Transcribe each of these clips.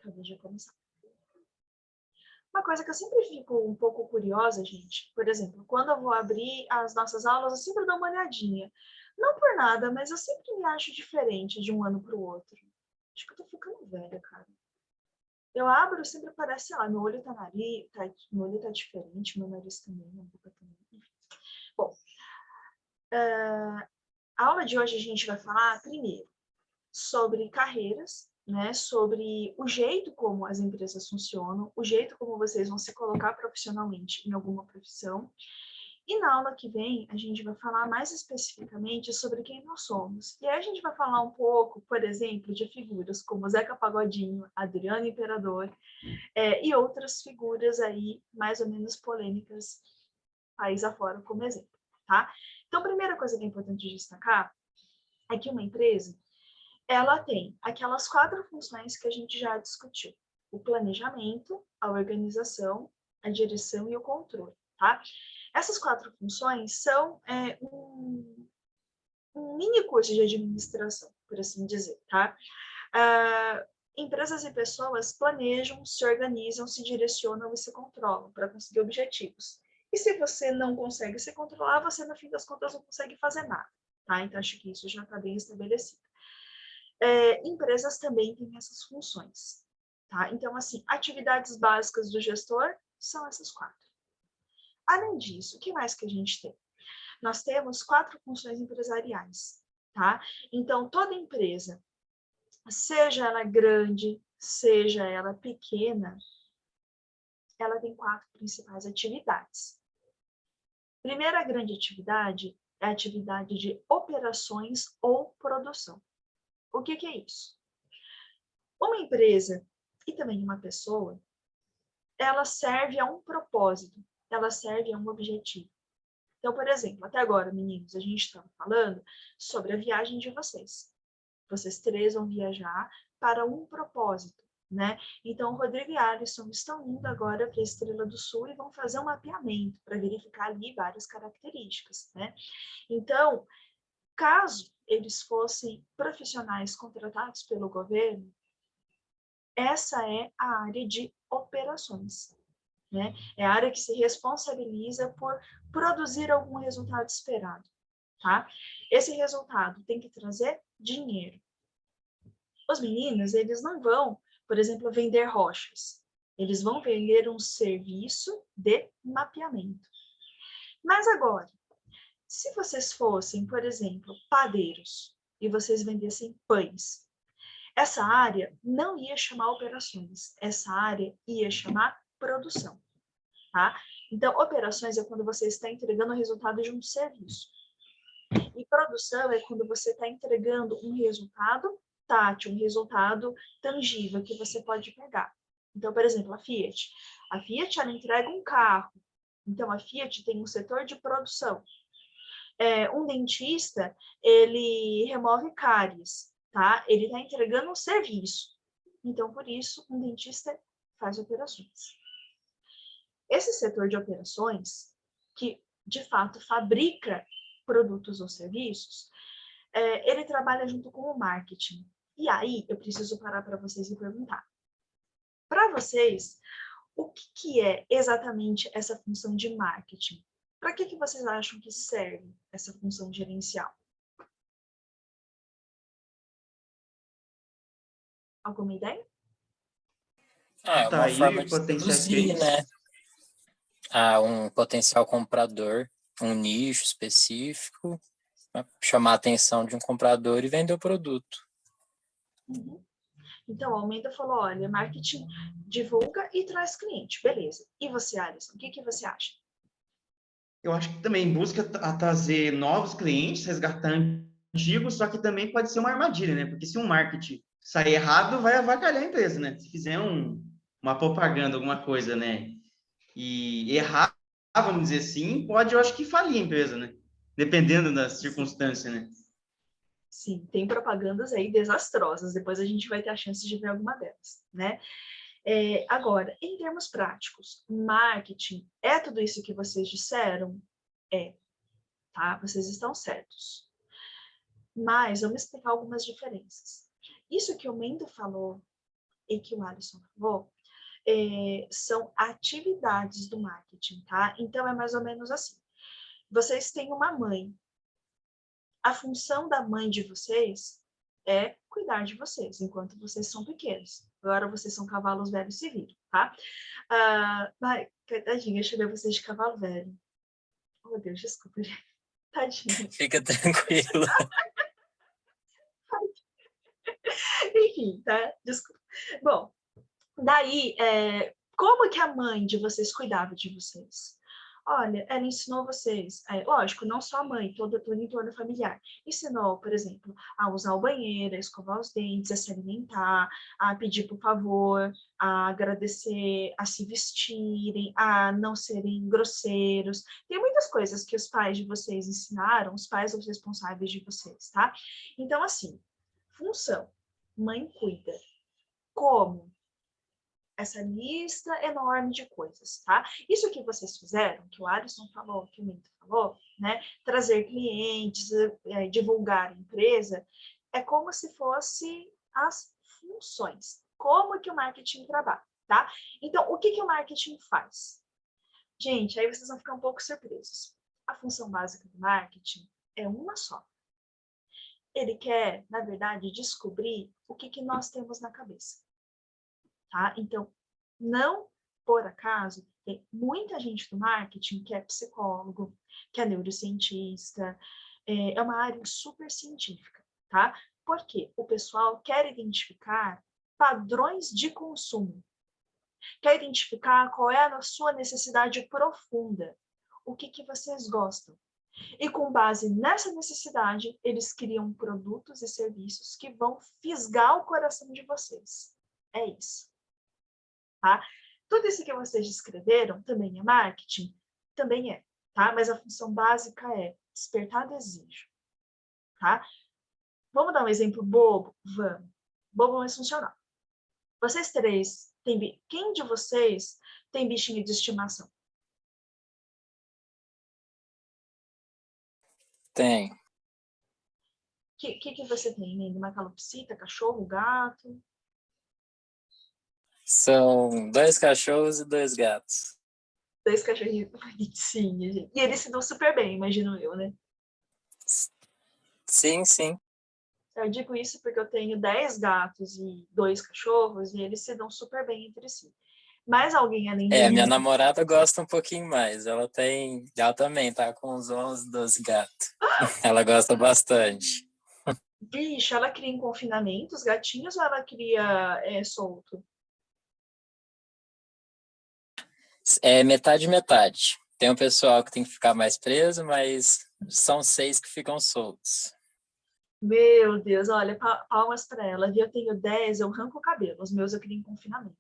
Acabei de começar. Uma coisa que eu sempre fico um pouco curiosa, gente, por exemplo, quando eu vou abrir as nossas aulas, eu sempre dou uma olhadinha. Não por nada, mas eu sempre me acho diferente de um ano para o outro. Acho que eu tô ficando velha, cara. Eu abro, sempre parece, sei lá, meu olho meu olho tá diferente, meu nariz também, minha boca também. Enfim. Bom, a aula de hoje a gente vai falar, primeiro, sobre carreiras, né, sobre o jeito como as empresas funcionam, o jeito como vocês vão se colocar profissionalmente em alguma profissão. E na aula que vem, a gente vai falar mais especificamente sobre quem nós somos. E aí a gente vai falar um pouco, por exemplo, de figuras como Zeca Pagodinho, Adriano Imperador, e outras figuras aí mais ou menos polêmicas país afora como exemplo, tá? Então, a primeira coisa que é importante destacar é que uma empresa, ela tem aquelas 4 funções que a gente já discutiu: o planejamento, a organização, a direção e o controle, tá? Essas 4 funções são um mini curso de administração, por assim dizer, tá? Empresas e pessoas planejam, se organizam, se direcionam e se controlam para conseguir objetivos. E se você não consegue se controlar, você, no fim das contas, não consegue fazer nada, tá? Então, acho que isso já está bem estabelecido. Empresas também têm essas funções, tá? Então, assim, atividades básicas do gestor são essas 4. Além disso, o que mais que a gente tem? Nós temos 4 funções empresariais, tá? Então, toda empresa, seja ela grande, seja ela pequena, ela tem 4 principais atividades. Primeira grande atividade é a atividade de operações ou produção. O que é isso? Uma empresa e também uma pessoa, ela serve a um propósito, ela serve a um objetivo. Então, por exemplo, até agora, meninos, a gente estava falando sobre a viagem de vocês. Vocês 3 vão viajar para um propósito, né? Então, o Rodrigo e a Alisson estão indo agora para a Estrela do Sul e vão fazer um mapeamento para verificar ali várias características, né? Então, caso eles fossem profissionais contratados pelo governo, essa é a área de operações, né? É a área que se responsabiliza por produzir algum resultado esperado, tá? Esse resultado tem que trazer dinheiro. Os meninos, eles não vão, por exemplo, vender rochas. Eles vão vender um serviço de mapeamento. Mas agora, se vocês fossem, por exemplo, padeiros e vocês vendessem pães, essa área não ia chamar operações, essa área ia chamar produção, tá? Então, operações é quando você está entregando o resultado de um serviço. E produção é quando você está entregando um resultado tátil, um resultado tangível que você pode pegar. Então, por exemplo, a Fiat. A Fiat, ela entrega um carro. Então, a Fiat tem um setor de produção. Um dentista, ele remove cáries, tá? Ele está entregando um serviço. Então, por isso, um dentista faz operações. Esse setor de operações, que de fato fabrica produtos ou serviços, ele trabalha junto com o marketing. E aí, eu preciso parar para vocês e perguntar. Para vocês, o que é exatamente essa função de marketing? Para que vocês acham que serve essa função gerencial? Alguma ideia? É uma forma Atrair de potenciais seduzir, clientes. né? A um potencial comprador, um nicho específico, pra chamar a atenção de um comprador e vender o produto. Uhum. Então, a Almeida falou, olha, marketing divulga e traz cliente. Beleza. E você, Alisson, o que você acha? Eu acho que também busca trazer novos clientes, resgatar antigos, só que também pode ser uma armadilha, né? Porque se um marketing sair errado, vai avacalhar a empresa, né? Se fizer uma propaganda, alguma coisa, né? E errar, vamos dizer assim, pode, eu acho que falir a empresa, né? Dependendo das circunstâncias, né? Sim, tem propagandas aí desastrosas. Depois a gente vai ter a chance de ver alguma delas, né? Agora, em termos práticos, marketing é tudo isso que vocês disseram? Tá? Vocês estão certos. Mas vamos explicar algumas diferenças. Isso que o Mendo falou e que o Alisson falou, são atividades do marketing, tá? Então, é mais ou menos assim. Vocês têm uma mãe. A função da mãe de vocês é cuidar de vocês, enquanto vocês são pequenos. Agora vocês são cavalos velhos, se viram, tá? Tadinha, eu chamei vocês de cavalo velho. Oh, meu Deus, desculpa, gente. Tadinha. Fica tranquilo. Enfim, tá? Desculpa. Bom, daí, como que a mãe de vocês cuidava de vocês? Olha, ela ensinou vocês, lógico, não só a mãe, todo o entorno familiar. Ensinou, por exemplo, a usar o banheiro, a escovar os dentes, a se alimentar, a pedir por favor, a agradecer, a se vestirem, a não serem grosseiros. Tem muitas coisas que os pais de vocês ensinaram, os pais os responsáveis de vocês, tá? Então, assim, função, mãe cuida. Como? Essa lista enorme de coisas, tá? Isso que vocês fizeram, que o Alisson falou, que o Minto falou, né? Trazer clientes, divulgar a empresa, é como se fosse as funções. Como que o marketing trabalha, tá? Então, o que o marketing faz? Gente, aí vocês vão ficar um pouco surpresos. A função básica do marketing é uma só. Ele quer, na verdade, descobrir o que nós temos na cabeça. Tá? Então, não por acaso, tem muita gente do marketing que é psicólogo, que é neurocientista, é uma área super científica, tá? Porque o pessoal quer identificar padrões de consumo, quer identificar qual é a sua necessidade profunda, o que vocês gostam. E com base nessa necessidade, eles criam produtos e serviços que vão fisgar o coração de vocês. É isso. Tá? Tudo isso que vocês descreveram também é marketing? Também é, tá? Mas a função básica é despertar desejo, tá? Vamos dar um exemplo bobo? Vamos. Bobo, mas funcional. Vocês três, quem de vocês tem bichinho de estimação? Tem. O que você tem, Lindo? Uma calopsita, cachorro, gato? São 2 cachorros e 2 gatos. 2 cachorrinhos bonitinhos, gente. E eles se dão super bem, imagino eu, né? Sim, sim. Eu digo isso porque eu tenho 10 gatos e 2 cachorros e eles se dão super bem entre si. Mas alguém além de Minha mim... namorada gosta um pouquinho mais. Ela também tá com uns 11, 12 gatos. Ela gosta bastante. Bicho, ela cria em confinamento os gatinhos ou ela cria solto? É metade, metade. Tem um pessoal que tem que ficar mais preso, mas são 6 que ficam soltos. Meu Deus, olha, palmas para ela. Eu tenho 10, eu arranco o cabelo. Os meus eu crio em confinamento.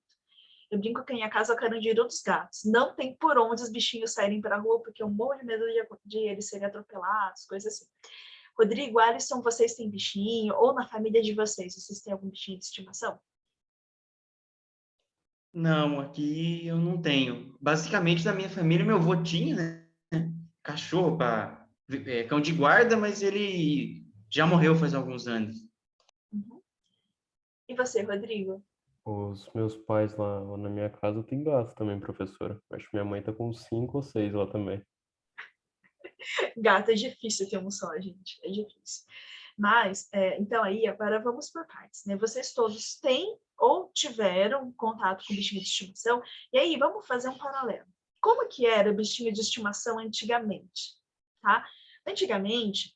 Eu brinco que em minha casa é o carandiru dos gatos. Não tem por onde os bichinhos saírem para a rua, porque eu morro de medo de eles serem atropelados, coisas assim. Rodrigo, Alisson, vocês têm bichinho? Ou na família de vocês têm algum bichinho de estimação? Não, aqui eu não tenho. Basicamente, da minha família, meu avô tinha, né? Cachorro, cão de guarda, mas ele já morreu faz alguns anos. Uhum. E você, Rodrigo? Os meus pais lá na minha casa tem gato também, professora. Acho que minha mãe tá com 5 ou 6 lá também. Gato é difícil ter um só, gente. É difícil. Mas, então aí, agora vamos por partes, né? Vocês todos têm ou tiveram contato com bichinho de estimação. E aí, vamos fazer um paralelo. Como que era o bichinho de estimação antigamente? Tá? Antigamente,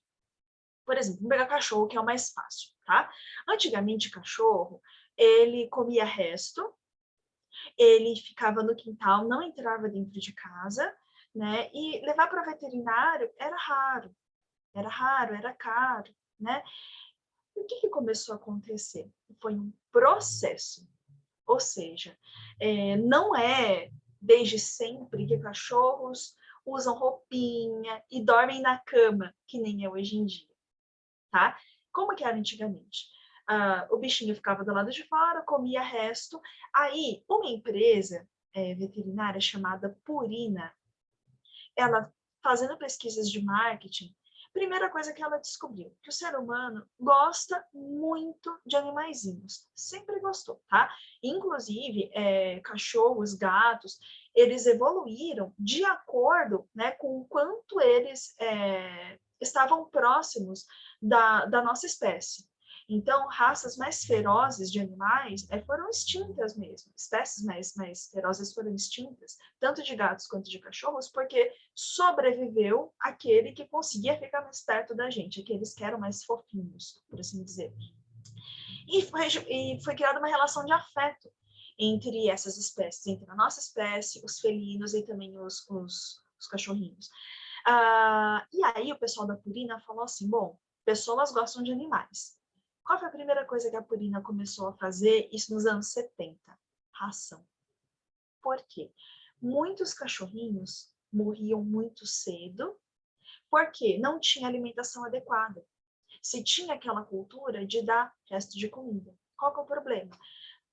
por exemplo, vamos pegar cachorro, que é o mais fácil, tá? Antigamente, cachorro, ele comia resto, ele ficava no quintal, não entrava dentro de casa, né? E levar para o veterinário era raro, era caro, né? E o que começou a acontecer? Foi um processo, ou seja, não é desde sempre que cachorros usam roupinha e dormem na cama, que nem é hoje em dia, tá? Como que era antigamente? O bichinho ficava do lado de fora, comia resto. Aí, uma empresa veterinária chamada Purina, ela fazendo pesquisas de marketing, Primeira coisa que ela descobriu, que o ser humano gosta muito de animaizinhos. Sempre gostou, tá? Inclusive, cachorros, gatos, eles evoluíram de acordo, né, com o quanto eles estavam próximos da nossa espécie. Então, raças mais ferozes de animais foram extintas mesmo. Espécies mais ferozes foram extintas, tanto de gatos quanto de cachorros, porque sobreviveu aquele que conseguia ficar mais perto da gente, aqueles que eram mais fofinhos, por assim dizer. E foi criada uma relação de afeto entre essas espécies, entre a nossa espécie, os felinos e também os cachorrinhos. E aí o pessoal da Purina falou assim, bom, pessoas gostam de animais. Qual foi a primeira coisa que a Purina começou a fazer? Isso nos anos 70. Ração. Por quê? Muitos cachorrinhos morriam muito cedo porque não tinha alimentação adequada. Se tinha aquela cultura de dar resto de comida. Qual que é o problema?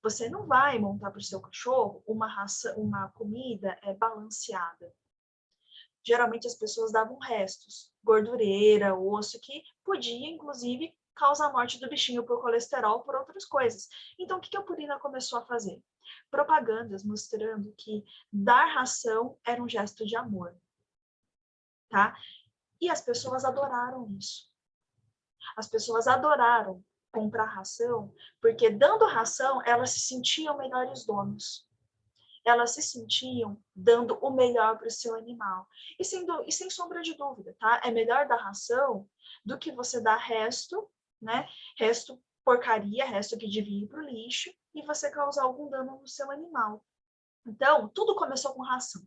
Você não vai montar para o seu cachorro uma comida balanceada. Geralmente as pessoas davam restos, gordureira, osso, que podia, inclusive, causar a morte do bichinho por colesterol, por outras coisas. Então, o que a Purina começou a fazer? Propagandas mostrando que dar ração era um gesto de amor, tá? E as pessoas adoraram isso. As pessoas adoraram comprar ração, porque dando ração, elas se sentiam melhores donos. Elas se sentiam dando o melhor para o seu animal. E sem sombra de dúvida, tá? É melhor dar ração do que você dar resto, né? Resto porcaria, resto que devia ir para o lixo, e você causar algum dano no seu animal. Então, tudo começou com ração.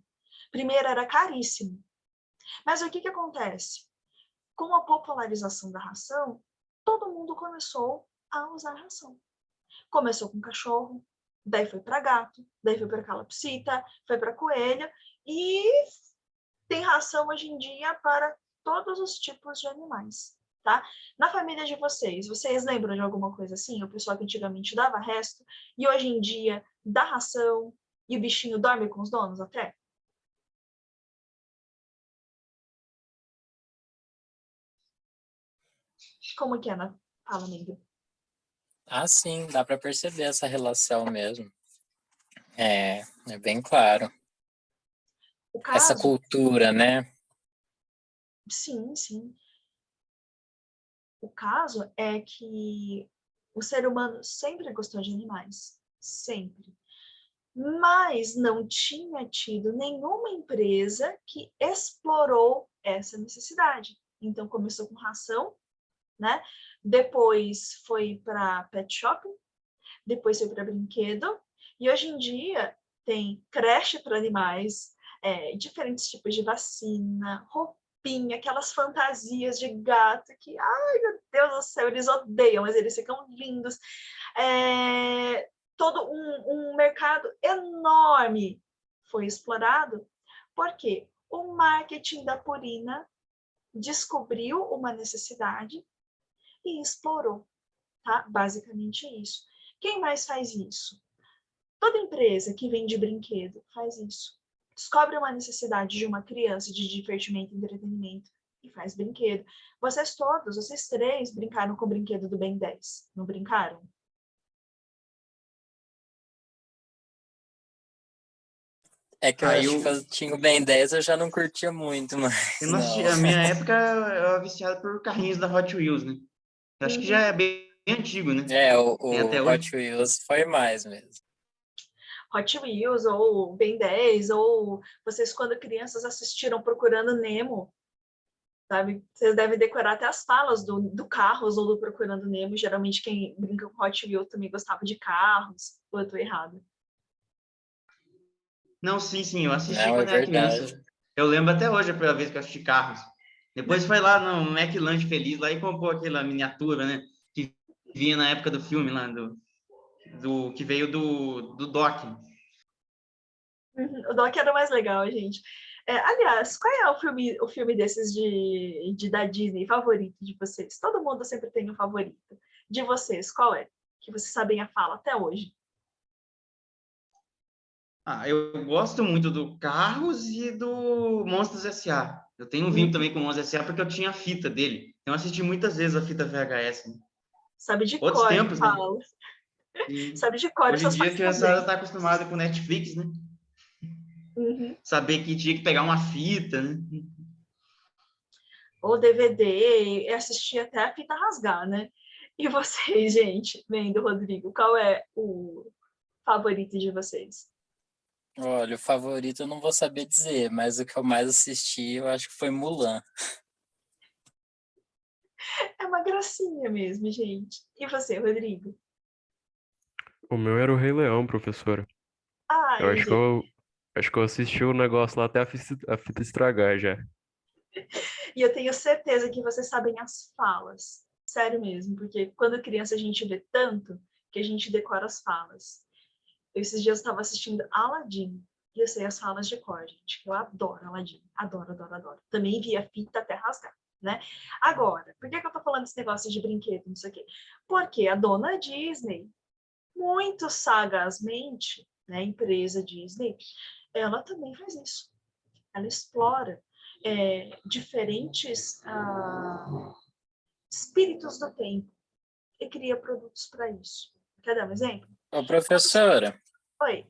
Primeiro era caríssimo. Mas o que acontece? Com a popularização da ração, todo mundo começou a usar ração. Começou com cachorro, daí foi para gato, daí foi para calopsita, foi para coelho, e tem ração hoje em dia para todos os tipos de animais, tá? Na família de vocês lembram de alguma coisa assim? O pessoal que antigamente dava resto, e hoje em dia dá ração, e o bichinho dorme com os donos até? Como que é na fala, amiga? Sim, dá para perceber essa relação mesmo. É bem claro. Essa cultura, né? Sim, sim. O caso é que o ser humano sempre gostou de animais. Sempre. Mas não tinha tido nenhuma empresa que explorou essa necessidade. Então, começou com ração, né? Depois foi para pet shop, depois foi para brinquedo, e hoje em dia tem creche para animais, diferentes tipos de vacina, roupinha, aquelas fantasias de gato que, ai meu Deus do céu, eles odeiam, mas eles ficam lindos. Todo um mercado enorme foi explorado, porque o marketing da Purina descobriu uma necessidade e explorou, tá? Basicamente isso. Quem mais faz isso? Toda empresa que vende brinquedo faz isso. Descobre uma necessidade de uma criança de divertimento e entretenimento e faz brinquedo. Vocês três, brincaram com o brinquedo do Ben 10, não brincaram? É que eu acho que eu tinha o Ben 10, eu já não curtia muito, mas eu não assisti, a minha época eu era viciado por carrinhos da Hot Wheels, né? Eu acho que já é bem antigo, né? Tem até o hoje. Hot Wheels foi mais mesmo. Hot Wheels, ou Ben 10, ou vocês quando crianças assistiram Procurando Nemo, sabe? Vocês devem decorar até as falas do Carros ou do Procurando Nemo. Geralmente quem brinca com Hot Wheels também gostava de carros, ou eu tô errado? Não, sim, eu assisti Não, é quando era verdade. criança. Eu lembro até hoje a primeira vez que eu assisti Carros. Depois foi lá no McLanche Feliz lá e comprou aquela miniatura, né? Que vinha na época do filme lá, que veio do Doc. O Doc era mais legal, gente. Aliás, qual é o filme desses da Disney favorito de vocês? Todo mundo sempre tem um favorito. De vocês, qual é? Que vocês sabem a fala até hoje. Eu gosto muito do Carros e do Monstros S.A. Eu tenho um vínculo também com o 11 SA porque eu tinha a fita dele. Então, eu assisti muitas vezes a fita VHS. Né? Sabe de Outros cor, tempos, né? Paulo. E Sabe de cor hoje em essas dia, a coisas criançada também. está acostumada com Netflix, né? Uhum. Saber que tinha que pegar uma fita, né? Ou DVD, e assistir até a fita rasgar, né? E vocês, gente, vendo, Rodrigo, qual é o favorito de vocês? Olha, o favorito eu não vou saber dizer, mas o que eu mais assisti, eu acho que foi Mulan. É uma gracinha mesmo, gente. E você, Rodrigo? O meu era o Rei Leão, professora. Eu Ai, gente. acho que eu assisti o negócio lá até a fita estragar já. E eu tenho certeza que vocês sabem as falas. Sério mesmo, porque quando criança a gente vê tanto que a gente decora as falas. Esses dias eu estava assistindo Aladdin e eu sei as falas de cor, gente. Eu adoro Aladdin. Adoro, adoro, adoro. Também vi a fita até rasgar, né? Agora, por que eu tô falando desse negócio de brinquedo, não sei o quê? Porque a dona Disney, muito sagazmente, né, a empresa Disney, ela também faz isso. Ela explora diferentes espíritos do tempo e cria produtos para isso. Quer dar um exemplo? Ô, professora, Oi.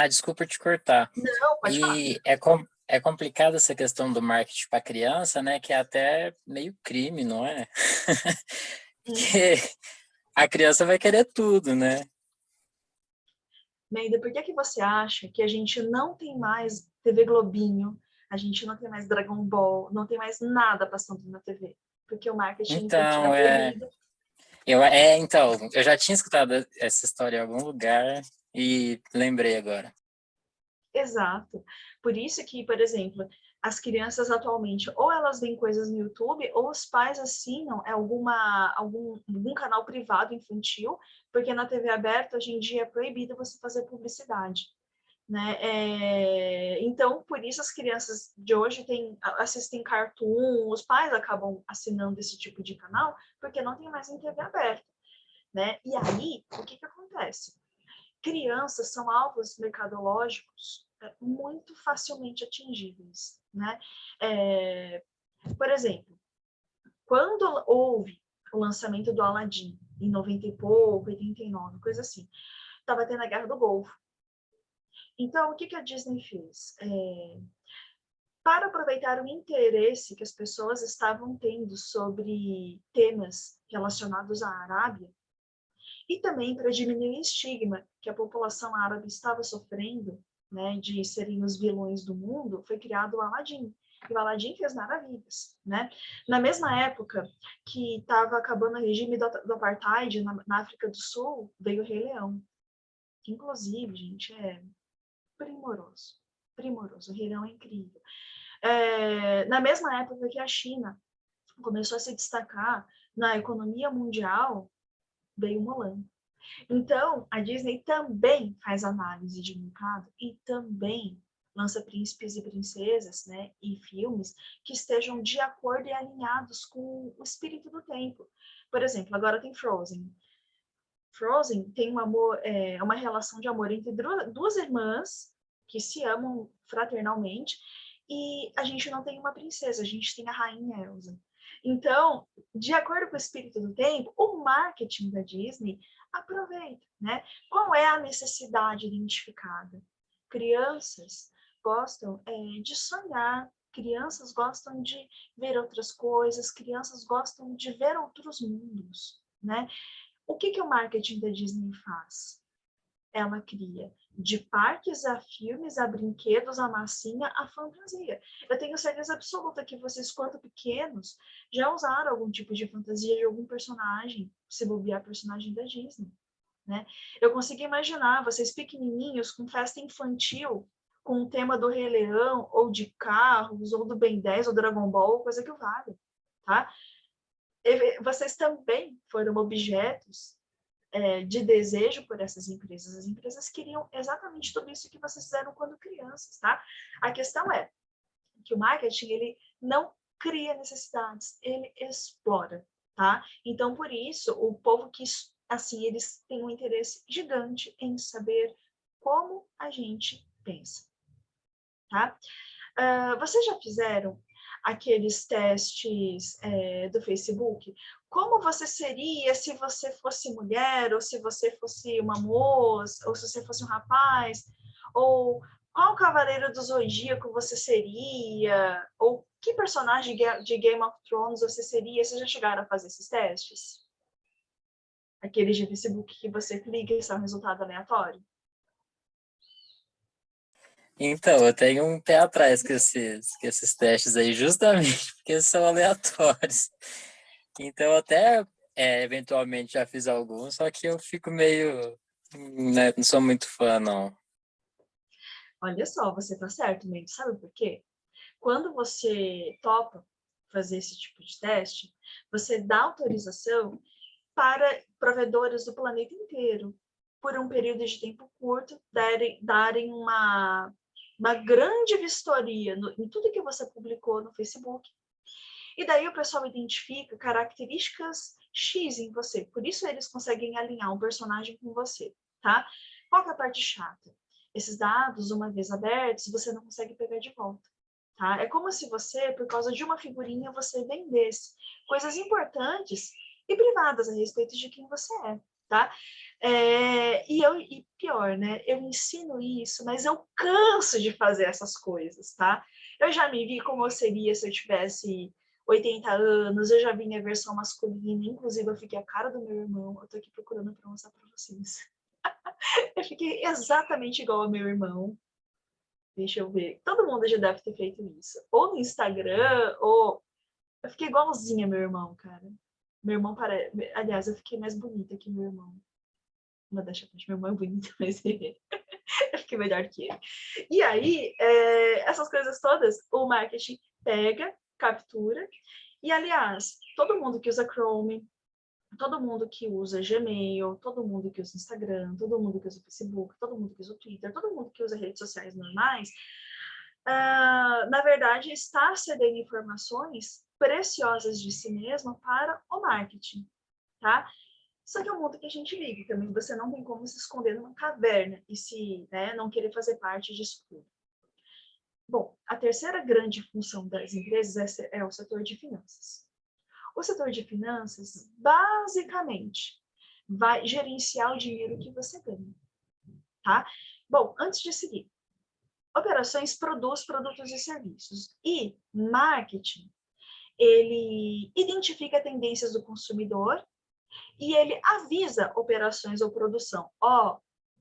desculpa te cortar. Não, pode falar. E é complicado essa questão do marketing para criança, né? Que é até meio crime, não é? Porque a criança vai querer tudo, né? Menda, por que você acha que a gente não tem mais TV Globinho, a gente não tem mais Dragon Ball, não tem mais nada passando na TV? Porque o marketing tinha Então, proibido. eu já tinha escutado essa história em algum lugar e lembrei agora. Exato. Por isso que, por exemplo, as crianças atualmente, ou elas veem coisas no YouTube, ou os pais assinam algum canal privado infantil, porque na TV aberta, hoje em dia, é proibido você fazer publicidade. Né? Então, por isso as crianças de hoje assistem cartoon, os pais acabam assinando esse tipo de canal, porque não tem mais em TV aberta. Né? E aí, o que acontece? Crianças são alvos mercadológicos muito facilmente atingíveis. Né? Por exemplo, quando houve o lançamento do Aladdin, em 90 e pouco, 89, coisa assim, estava tendo a Guerra do Golfo. Então, o que a Disney fez? Para aproveitar o interesse que as pessoas estavam tendo sobre temas relacionados à Arábia, e também para diminuir o estigma que a população árabe estava sofrendo, né, de serem os vilões do mundo, foi criado o Aladdin. E o Aladdin fez maravilhas, né? Na mesma época que estava acabando o regime do apartheid na África do Sul, veio o Rei Leão, que inclusive, gente, é primoroso. Primoroso. O Rei Leão é incrível. Na mesma época que a China começou a se destacar na economia mundial, veio Mulan. Então, a Disney também faz análise de mercado e também lança príncipes e princesas, né, e filmes que estejam de acordo e alinhados com o espírito do tempo. Por exemplo, agora tem Frozen. Frozen tem um amor, uma relação de amor entre duas irmãs que se amam fraternalmente, e a gente não tem uma princesa, a gente tem a rainha Elsa. Então, de acordo com o espírito do tempo, o marketing da Disney aproveita, né? Qual é a necessidade identificada? Crianças gostam de sonhar, crianças gostam de ver outras coisas, crianças gostam de ver outros mundos, né? O que o marketing da Disney faz? Ela cria de parques a filmes, a brinquedos, a massinha, a fantasia. Eu tenho certeza absoluta que vocês, quanto pequenos, já usaram algum tipo de fantasia de algum personagem, se bobear personagem da Disney. Né? Eu consigo imaginar vocês pequenininhos com festa infantil, com o tema do Rei Leão, ou de carros, ou do Ben 10, ou Dragon Ball, coisa que vale. Tá? Vocês também foram objetos de desejo por essas empresas. As empresas queriam exatamente tudo isso que vocês fizeram quando crianças, tá? A questão é que o marketing, ele não cria necessidades, ele explora, tá? Então, por isso, o povo que, assim, eles têm um interesse gigante em saber como a gente pensa, tá? Vocês já fizeram aqueles testes do Facebook. Como você seria se você fosse mulher, ou se você fosse uma moça, ou se você fosse um rapaz, ou qual cavaleiro do Zodíaco você seria, ou que personagem de Game of Thrones você seria? Vocês já chegaram a fazer esses testes? Aqueles de Facebook que você clica e sai um resultado aleatório? Então, eu tenho um pé atrás com esses testes aí, justamente porque são aleatórios. Então, até eventualmente já fiz alguns, só que eu fico meio... né, não sou muito fã, não. Olha só, você tá certo mesmo. Sabe por quê? Quando você topa fazer esse tipo de teste, você dá autorização para provedores do planeta inteiro, por um período de tempo curto, darem uma grande vistoria em tudo que você publicou no Facebook. E daí o pessoal identifica características X em você. Por isso eles conseguem alinhar um personagem com você, tá? Qual que é a parte chata? Esses dados, uma vez abertos, você não consegue pegar de volta. Tá? É como se você, por causa de uma figurinha, você vendesse coisas importantes e privadas a respeito de quem você é, tá? E pior, né? Eu ensino isso, mas eu canso de fazer essas coisas, tá? Eu já me vi como eu seria se eu tivesse 80 anos, eu já vi minha versão masculina, inclusive eu fiquei a cara do meu irmão, eu tô aqui procurando pra mostrar pra vocês. Eu fiquei exatamente igual ao meu irmão. Deixa eu ver. Todo mundo já deve ter feito isso. Ou no Instagram, ou... Eu fiquei igualzinha meu irmão, cara. Meu irmão parece... Aliás, eu fiquei mais bonita que meu irmão. Uma das chapas, meu irmão é bonito, mas eu fiquei melhor que ele. E aí, essas coisas todas, o marketing pega, captura. E, aliás, todo mundo que usa Chrome, todo mundo que usa Gmail, todo mundo que usa Instagram, todo mundo que usa Facebook, todo mundo que usa Twitter, todo mundo que usa redes sociais normais, na verdade, está cedendo informações preciosas de si mesma para o marketing, tá? Só que é um mundo que a gente vive também, você não tem como se esconder numa caverna e se não querer fazer parte disso tudo. Bom, a terceira grande função das empresas é o setor de finanças. O setor de finanças, basicamente, vai gerenciar o dinheiro que você ganha, tá? Bom, antes de seguir, operações produz produtos e serviços. E marketing, ele identifica tendências do consumidor e ele avisa operações ou produção.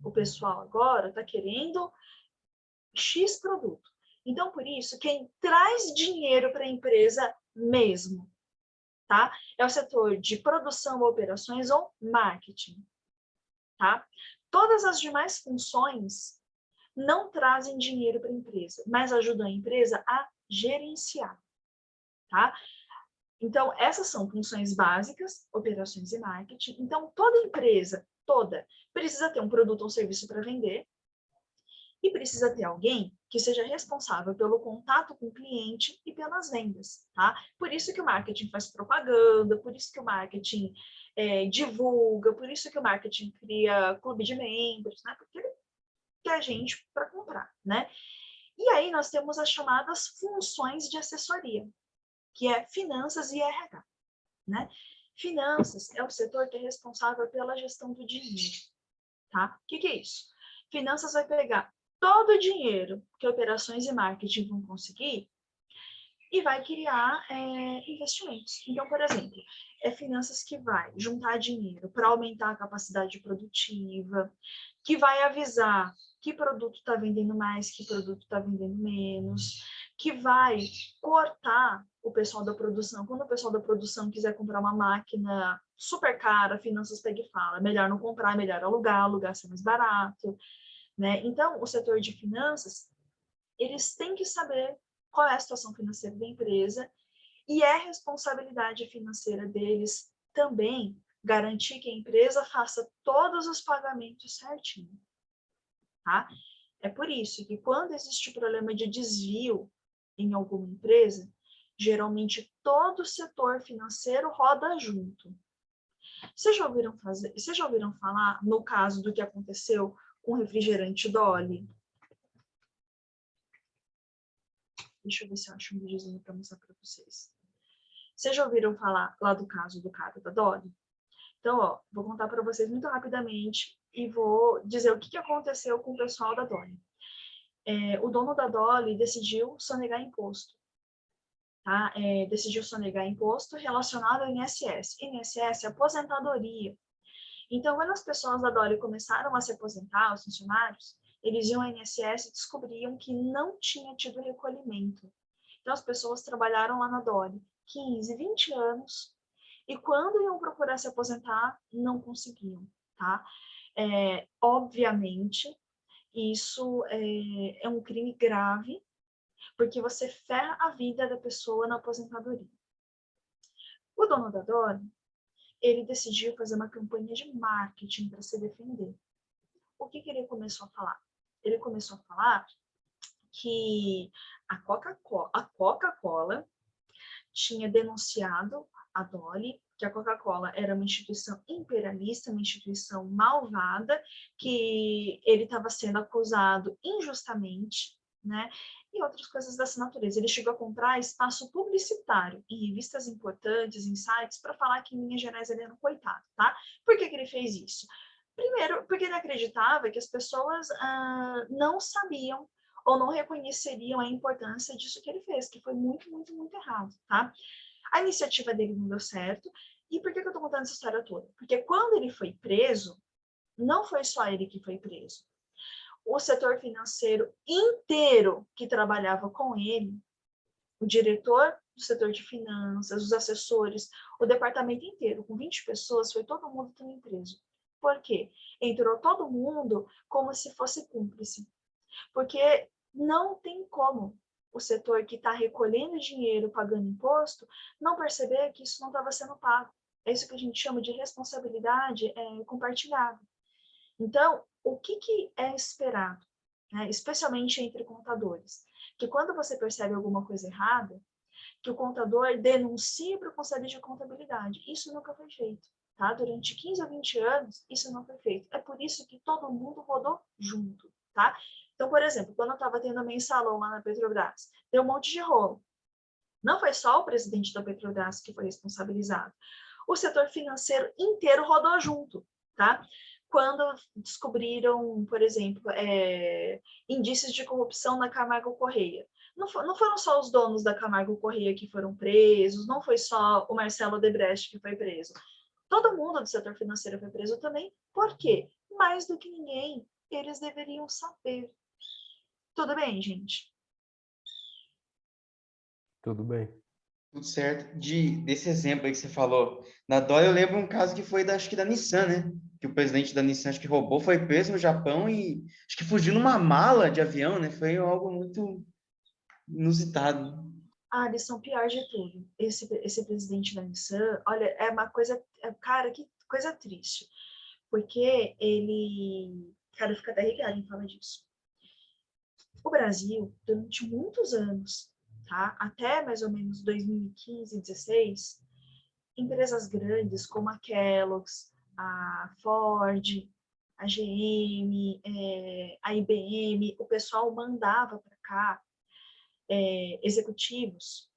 O pessoal agora está querendo X produto. Então, por isso, quem traz dinheiro para a empresa mesmo, tá? É o setor de produção, operações ou marketing, tá? Todas as demais funções não trazem dinheiro para a empresa, mas ajudam a empresa a gerenciar, tá? Então, essas são funções básicas, operações e marketing. Então, toda empresa, precisa ter um produto ou serviço para vender e precisa ter alguém que seja responsável pelo contato com o cliente e pelas vendas, tá? Por isso que o marketing faz propaganda, por isso que o marketing divulga, por isso que o marketing cria clube de membros, né? Porque ele quer gente para comprar, né? E aí nós temos as chamadas funções de assessoria, que é finanças e RH, né? Finanças é o setor que é responsável pela gestão do dinheiro, tá? O que é isso? Finanças vai pegar todo o dinheiro que operações e marketing vão conseguir e vai criar investimentos. Então, por exemplo, finanças que vai juntar dinheiro para aumentar a capacidade produtiva, que vai avisar que produto está vendendo mais, que produto está vendendo menos, que vai cortar o pessoal da produção. Quando o pessoal da produção quiser comprar uma máquina super cara, finanças pega e fala, melhor não comprar, melhor alugar ser mais barato, né? Então, o setor de finanças, eles têm que saber qual é a situação financeira da empresa e é responsabilidade financeira deles também garantir que a empresa faça todos os pagamentos certinho, tá? É por isso que quando existe problema de desvio em alguma empresa, geralmente todo o setor financeiro roda junto. Vocês já ouviram falar no caso do que aconteceu com o refrigerante Dolly? Deixa eu ver se eu acho um videozinho para mostrar para vocês. Vocês já ouviram falar lá do caso do cara da Dolly? Então, ó, vou contar para vocês muito rapidamente e vou dizer o que aconteceu com o pessoal da Dolly. O dono da Dolly decidiu sonegar imposto. Tá? Decidiu sonegar imposto relacionado ao INSS. INSS é aposentadoria. Então, quando as pessoas da Dolly começaram a se aposentar, os funcionários, eles iam ao INSS e descobriam que não tinha tido recolhimento. Então, as pessoas trabalharam lá na Dolly 15, 20 anos, e quando iam procurar se aposentar, não conseguiam, tá? Obviamente, isso é um crime grave, porque você ferra a vida da pessoa na aposentadoria. O dono da Dolly, ele decidiu fazer uma campanha de marketing para se defender. O que ele começou a falar? Ele começou a falar que a Coca-Cola tinha denunciado a Dolly, que a Coca-Cola era uma instituição imperialista, uma instituição malvada, que ele estava sendo acusado injustamente, né? E outras coisas dessa natureza. Ele chegou a comprar espaço publicitário em revistas importantes, em sites, para falar que em Minas Gerais ele era um coitado, tá? Por que ele fez isso? Primeiro, porque ele acreditava que as pessoas não sabiam ou não reconheceriam a importância disso que ele fez, que foi muito, muito, muito errado, tá? A iniciativa dele não deu certo. E por que eu tô contando essa história toda? Porque quando ele foi preso, não foi só ele que foi preso. O setor financeiro inteiro que trabalhava com ele, o diretor do setor de finanças, os assessores, o departamento inteiro, com 20 pessoas, foi todo mundo também preso. Por quê? Entrou todo mundo como se fosse cúmplice. Porque não tem como o setor que está recolhendo dinheiro, pagando imposto, não perceber que isso não estava sendo pago. É isso que a gente chama de responsabilidade compartilhada. Então, o que é esperado, né, especialmente entre contadores? Que quando você percebe alguma coisa errada, que o contador denuncie para o Conselho de Contabilidade. Isso nunca foi feito. Tá? Durante 15 ou 20 anos, isso não foi feito. É por isso que todo mundo rodou junto. Tá? Então, por exemplo, quando eu estava tendo a mensalão lá na Petrobras, deu um monte de rolo. Não foi só o presidente da Petrobras que foi responsabilizado. O setor financeiro inteiro rodou junto, tá? Quando descobriram, por exemplo, indícios de corrupção na Camargo Correia. Não foram só os donos da Camargo Correia que foram presos, não foi só o Marcelo Odebrecht que foi preso. Todo mundo do setor financeiro foi preso também. Por quê? Mais do que ninguém, eles deveriam saber. Tudo bem, gente? Tudo bem. Tudo certo. Desse exemplo aí que você falou, na Dói eu lembro um caso que foi acho que da Nissan, né? Que o presidente da Nissan acho que roubou, foi preso no Japão e acho que fugiu numa mala de avião, né? Foi algo muito inusitado. Eles são pior de tudo. Esse presidente da Nissan, olha, é uma coisa, cara, que coisa triste. Porque ele, cara, fica até arrepiado em falar disso. O Brasil, durante muitos anos, tá? Até mais ou menos 2015, 2016, empresas grandes como a Kellogg's, a Ford, a GM, a IBM, o pessoal mandava para cá executivos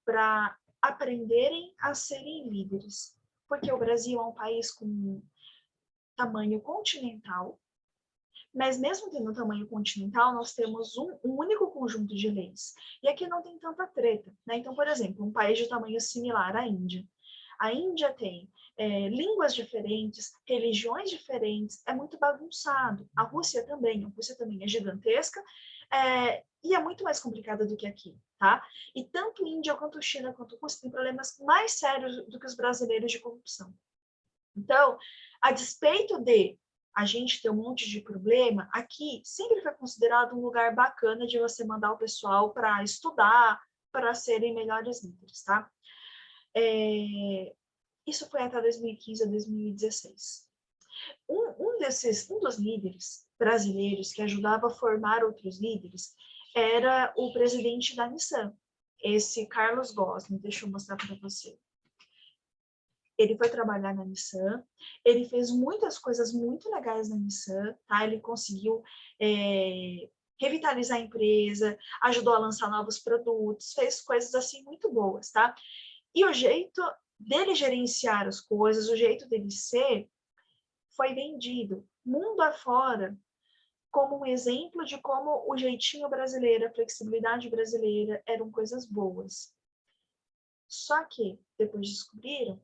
para aprenderem a serem líderes, porque o Brasil é um país com tamanho continental, mas mesmo tendo um tamanho continental, nós temos um único conjunto de leis. E aqui não tem tanta treta, né? Então, por exemplo, um país de tamanho similar à Índia. A Índia tem línguas diferentes, religiões diferentes, é muito bagunçado. A Rússia também é gigantesca e é muito mais complicada do que aqui, tá? E tanto Índia quanto China quanto Rússia têm problemas mais sérios do que os brasileiros de corrupção. Então, a despeito de a gente ter um monte de problema, aqui sempre foi considerado um lugar bacana de você mandar o pessoal para estudar, para serem melhores líderes, tá? Isso foi até 2015 a 2016. Um dos líderes brasileiros que ajudava a formar outros líderes era o presidente da Nissan, esse Carlos Gosling. Deixa eu mostrar para você. Ele foi trabalhar na Nissan, ele fez muitas coisas muito legais na Nissan, tá? Ele conseguiu revitalizar a empresa, ajudou a lançar novos produtos, fez coisas assim muito boas, tá? E o jeito dele gerenciar as coisas, o jeito dele ser, foi vendido mundo afora como um exemplo de como o jeitinho brasileiro, a flexibilidade brasileira eram coisas boas. Só que depois descobriram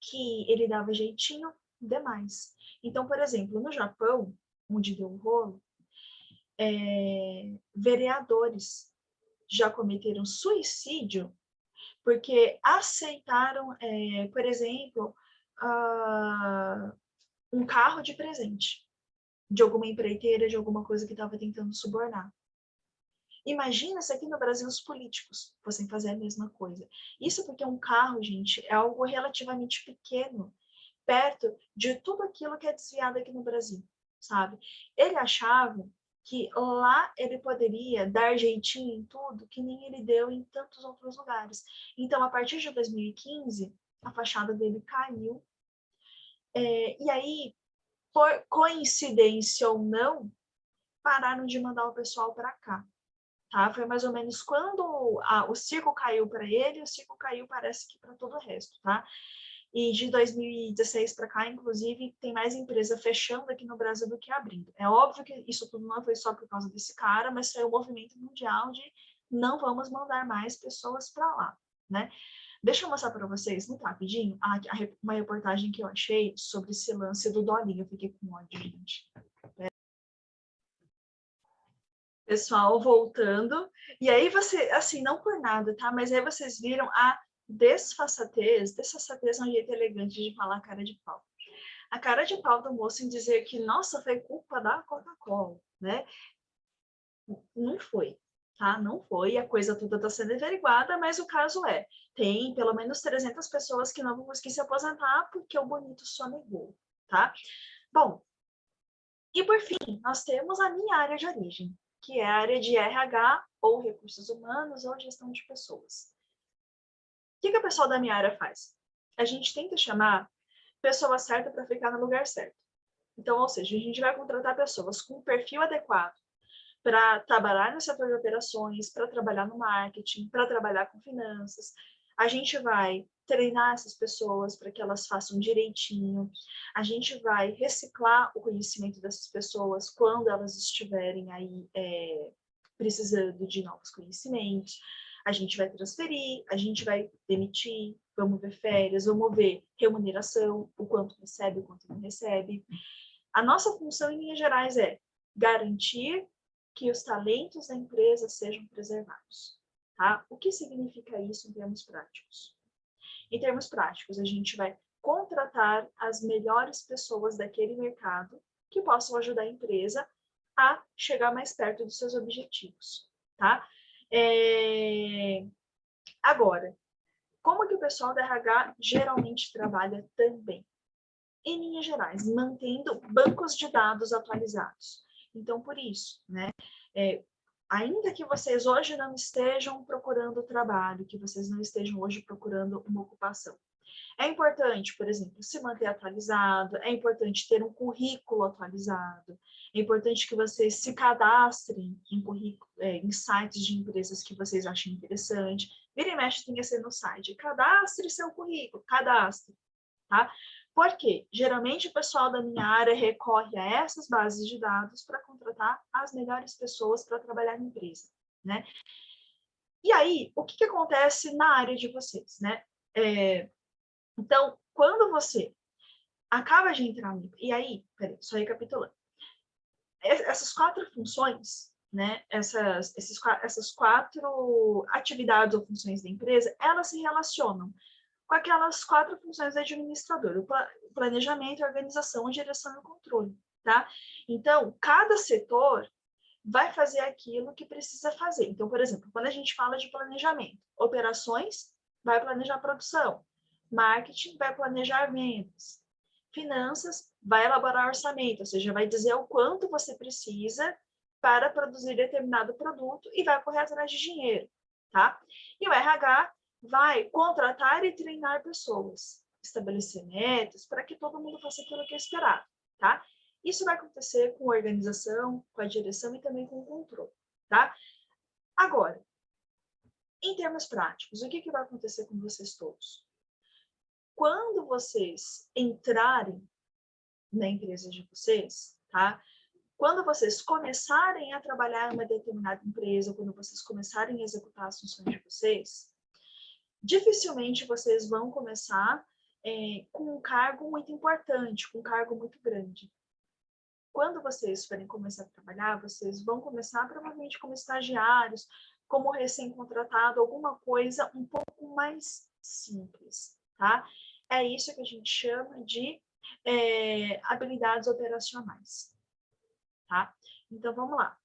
que ele dava jeitinho demais. Então, por exemplo, no Japão, onde deu o rolo, vereadores já cometeram suicídio porque aceitaram, por exemplo, um carro de presente de alguma empreiteira, de alguma coisa que estava tentando subornar. Imagina se aqui no Brasil os políticos fossem fazer a mesma coisa. Isso porque um carro, gente, é algo relativamente pequeno, perto de tudo aquilo que é desviado aqui no Brasil, sabe? Ele achava que lá ele poderia dar jeitinho em tudo, que nem ele deu em tantos outros lugares. Então, a partir de 2015, a fachada dele caiu. E aí, por coincidência ou não, pararam de mandar o pessoal para cá. Tá? Foi mais ou menos quando o circo caiu para ele, o circo caiu, parece que para todo o resto. Tá? E de 2016 para cá, inclusive, tem mais empresa fechando aqui no Brasil do que abrindo. É óbvio que isso tudo não foi só por causa desse cara, mas foi um movimento mundial de não vamos mandar mais pessoas para lá. Né? Deixa eu mostrar para vocês, muito rapidinho, uma reportagem que eu achei sobre esse lance do Dolinho. Eu fiquei com ódio, gente. Pessoal, voltando. E aí você, assim, não por nada, tá? Mas aí vocês viram a desfaçatez. Desfaçatez é um jeito elegante de falar cara de pau. A cara de pau do moço em dizer que, nossa, foi culpa da Coca-Cola, né? Não foi, tá? Não foi. A coisa toda está sendo averiguada, mas o caso tem pelo menos 300 pessoas que não vão conseguir se aposentar porque o bonito só negou, tá? Bom, e por fim, nós temos a minha área de origem, que é a área de RH, ou recursos humanos, ou gestão de pessoas. O que a pessoa da minha área faz? A gente tenta chamar a pessoa certa para ficar no lugar certo. Então, ou seja, a gente vai contratar pessoas com um perfil adequado para trabalhar no setor de operações, para trabalhar no marketing, para trabalhar com finanças. A gente vai treinar essas pessoas para que elas façam direitinho. A gente vai reciclar o conhecimento dessas pessoas quando elas estiverem aí precisando de novos conhecimentos. A gente vai transferir, a gente vai demitir, vamos ver férias, vamos ver remuneração, o quanto recebe, o quanto não recebe. A nossa função, em linhas gerais, é garantir que os talentos da empresa sejam preservados. Tá? O que significa isso em termos práticos? Em termos práticos, a gente vai contratar as melhores pessoas daquele mercado que possam ajudar a empresa a chegar mais perto dos seus objetivos. Tá? Agora, como que o pessoal da RH geralmente trabalha também? Em linhas gerais, mantendo bancos de dados atualizados. Então, por isso, né, ainda que vocês hoje não estejam procurando trabalho, que vocês não estejam hoje procurando uma ocupação, é importante, por exemplo, se manter atualizado, é importante ter um currículo atualizado, é importante que vocês se cadastrem em sites de empresas que vocês achem interessante. Vira e mexe tem que ser no site. Cadastre seu currículo, cadastre, tá? Porque geralmente o pessoal da minha área recorre a essas bases de dados para contratar as melhores pessoas para trabalhar na empresa, né? E aí, o que acontece na área de vocês, né? Então, quando você acaba de entrar e aí, peraí, só recapitulando. Essas 4 funções, né? Essas 4 atividades ou funções da empresa, elas se relacionam com aquelas 4 funções do administrador: o planejamento, a organização, a direção e o controle, tá? Então, cada setor vai fazer aquilo que precisa fazer. Então, por exemplo, quando a gente fala de planejamento, operações vai planejar produção, marketing vai planejar vendas, finanças vai elaborar orçamento, ou seja, vai dizer o quanto você precisa para produzir determinado produto e vai correr atrás de dinheiro, tá? E o RH vai contratar e treinar pessoas, estabelecer metas para que todo mundo faça aquilo que é esperado, tá? Isso vai acontecer com a organização, com a direção e também com o controle, tá? Agora, em termos práticos, o que vai acontecer com vocês todos? Quando vocês entrarem na empresa de vocês, tá? Quando vocês começarem a trabalhar em uma determinada empresa, quando vocês começarem a executar as funções de vocês, dificilmente vocês vão começar com um cargo muito importante, com um cargo muito grande. Quando vocês forem começar a trabalhar, vocês vão começar provavelmente como estagiários, como recém-contratado, alguma coisa um pouco mais simples, tá? É isso que a gente chama de habilidades operacionais, tá? Então, vamos lá.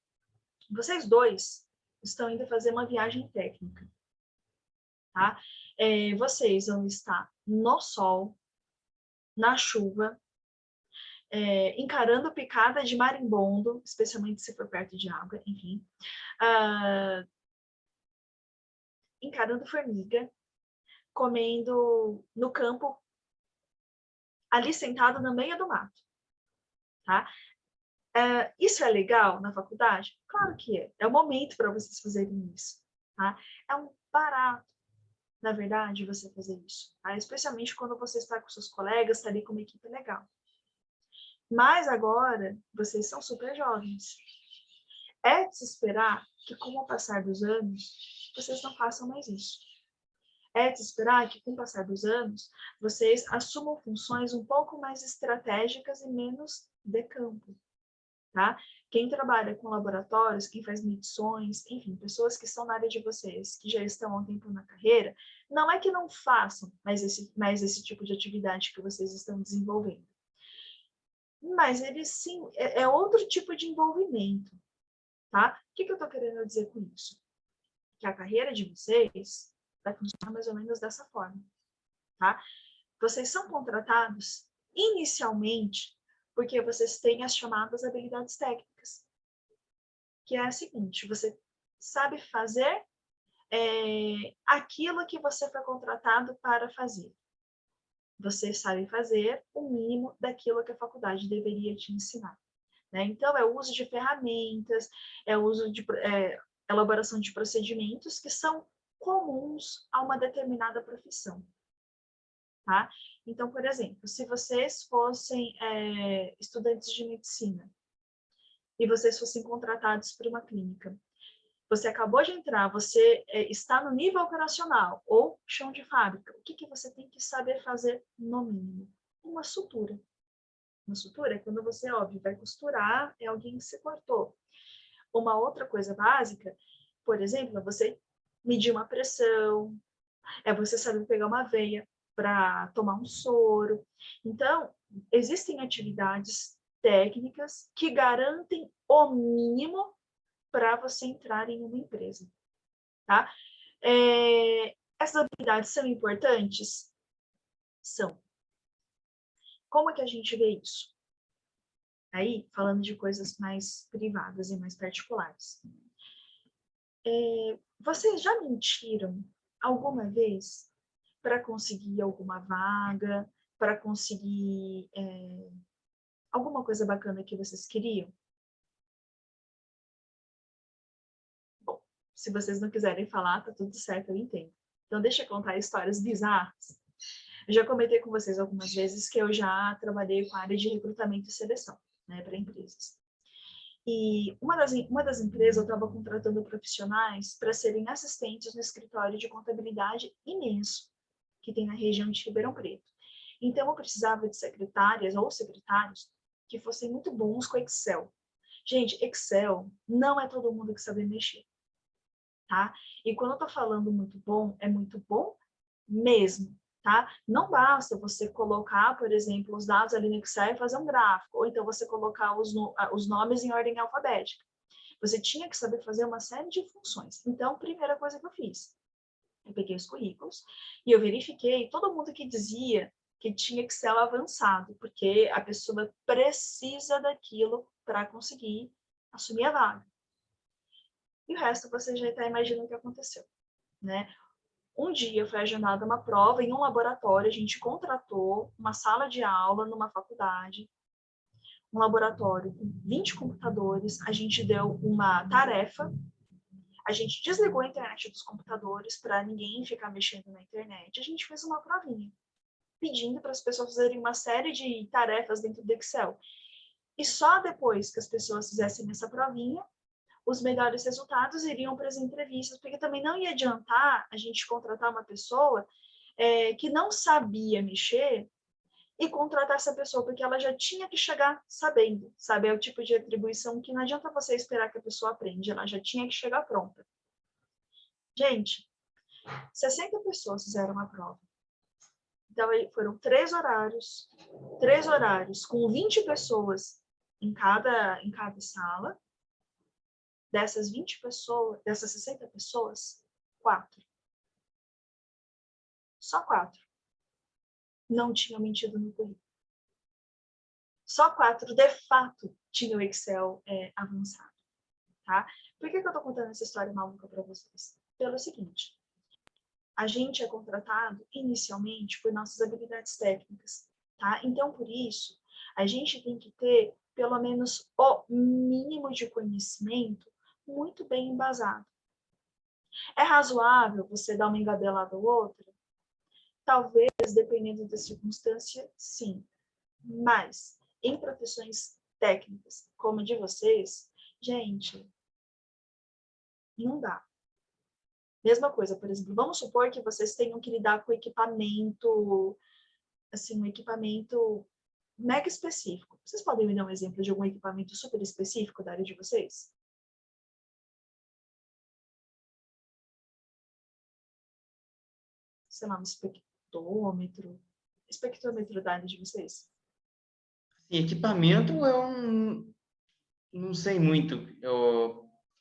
Vocês dois estão indo fazer uma viagem técnica, tá? Vocês vão estar no sol, na chuva, encarando picada de marimbondo, especialmente se for perto de água, enfim. Encarando formiga, comendo no campo, ali sentado no meio do mato, tá? Isso é legal na faculdade? Claro que é. É o momento para vocês fazerem isso, tá? É um barato, na verdade, você fazer isso, tá? Especialmente quando você está com seus colegas, está ali com uma equipe legal. Mas agora, vocês são super jovens. É de se esperar que, com o passar dos anos, vocês não façam mais isso. É de se esperar que, com o passar dos anos, vocês assumam funções um pouco mais estratégicas e menos de campo, tá? Quem trabalha com laboratórios, quem faz medições, enfim, pessoas que estão na área de vocês, que já estão há um tempo na carreira, não é que não façam mais esse tipo de atividade que vocês estão desenvolvendo. Mas ele sim, é outro tipo de envolvimento, tá? O que eu estou querendo dizer com isso? Que a carreira de vocês vai funcionar mais ou menos dessa forma, tá? Vocês são contratados inicialmente porque vocês têm as chamadas habilidades técnicas, que é a seguinte: você sabe fazer aquilo que você foi contratado para fazer. Você sabe fazer o mínimo daquilo que a faculdade deveria te ensinar, né? Então, é o uso de ferramentas, é o uso de elaboração de procedimentos que são comuns a uma determinada profissão, tá? Então, por exemplo, se vocês fossem estudantes de medicina e vocês fossem contratados por uma clínica, você acabou de entrar, você está no nível operacional ou chão de fábrica, o que você tem que saber fazer no mínimo? Uma sutura. Uma sutura é quando você, óbvio, vai costurar, é alguém que se cortou. Uma outra coisa básica, por exemplo, é você medir uma pressão, é você saber pegar uma veia para tomar um soro. Então, existem atividades técnicas que garantem o mínimo para você entrar em uma empresa, tá? Essas habilidades são importantes? São. Como é que a gente vê isso? Aí, falando de coisas mais privadas e mais particulares. Vocês já mentiram alguma vez para conseguir alguma vaga, para conseguir alguma coisa bacana que vocês queriam? Bom, se vocês não quiserem falar, tá tudo certo, eu entendo. Então, deixa eu contar histórias bizarras. Eu já comentei com vocês algumas vezes que eu já trabalhei com a área de recrutamento e seleção, né, para empresas. E uma das empresas eu estava contratando profissionais para serem assistentes no escritório de contabilidade imenso que tem na região de Ribeirão Preto. Então, eu precisava de secretárias ou secretários que fossem muito bons com Excel. Gente, Excel não é todo mundo que sabe mexer, tá? E quando eu tô falando muito bom, é muito bom mesmo, tá? Não basta você colocar, por exemplo, os dados ali no Excel e fazer um gráfico, ou então você colocar os nomes em ordem alfabética. Você tinha que saber fazer uma série de funções. Então, primeira coisa que eu fiz, eu peguei os currículos e eu verifiquei todo mundo que dizia que tinha Excel avançado, porque a pessoa precisa daquilo para conseguir assumir a vaga. E o resto você já está imaginando o que aconteceu, né? Um dia foi agendada uma prova em um laboratório, a gente contratou uma sala de aula numa faculdade. um laboratório com 20 computadores, a gente deu uma tarefa, a gente desligou a internet dos computadores para ninguém ficar mexendo na internet, a gente fez uma provinha, pedindo para as pessoas fazerem uma série de tarefas dentro do Excel. E só depois que as pessoas fizessem essa provinha, os melhores resultados iriam para as entrevistas, porque também não ia adiantar a gente contratar uma pessoa que não sabia mexer e contratar essa pessoa, porque ela já tinha que chegar sabendo, sabe? É o tipo de atribuição que não adianta você esperar que a pessoa aprenda, ela já tinha que chegar pronta. Gente, 60 pessoas fizeram a prova. Então, foram 3 horários com 20 pessoas em cada sala. Dessas 20 pessoas, dessas 60 pessoas, 4. Só 4 não tinham mentido no currículo. Só 4, de fato, tinham o Excel avançado, tá? Por que eu tô contando essa história maluca para vocês? Pelo seguinte, a gente é contratado inicialmente por nossas habilidades técnicas, tá? Então, por isso, a gente tem que ter pelo menos o mínimo de conhecimento muito bem embasado. É razoável você dar uma engabelada ou outra? Talvez, dependendo da circunstância, sim. Mas, em profissões técnicas, como a de vocês, gente, não dá. Mesma coisa, por exemplo, vamos supor que vocês tenham que lidar com equipamento, assim, um equipamento mega específico. Vocês podem me dar um exemplo de algum equipamento super específico da área de vocês? Sei lá, um espectrômetro da área de vocês? Equipamento eu não sei muito.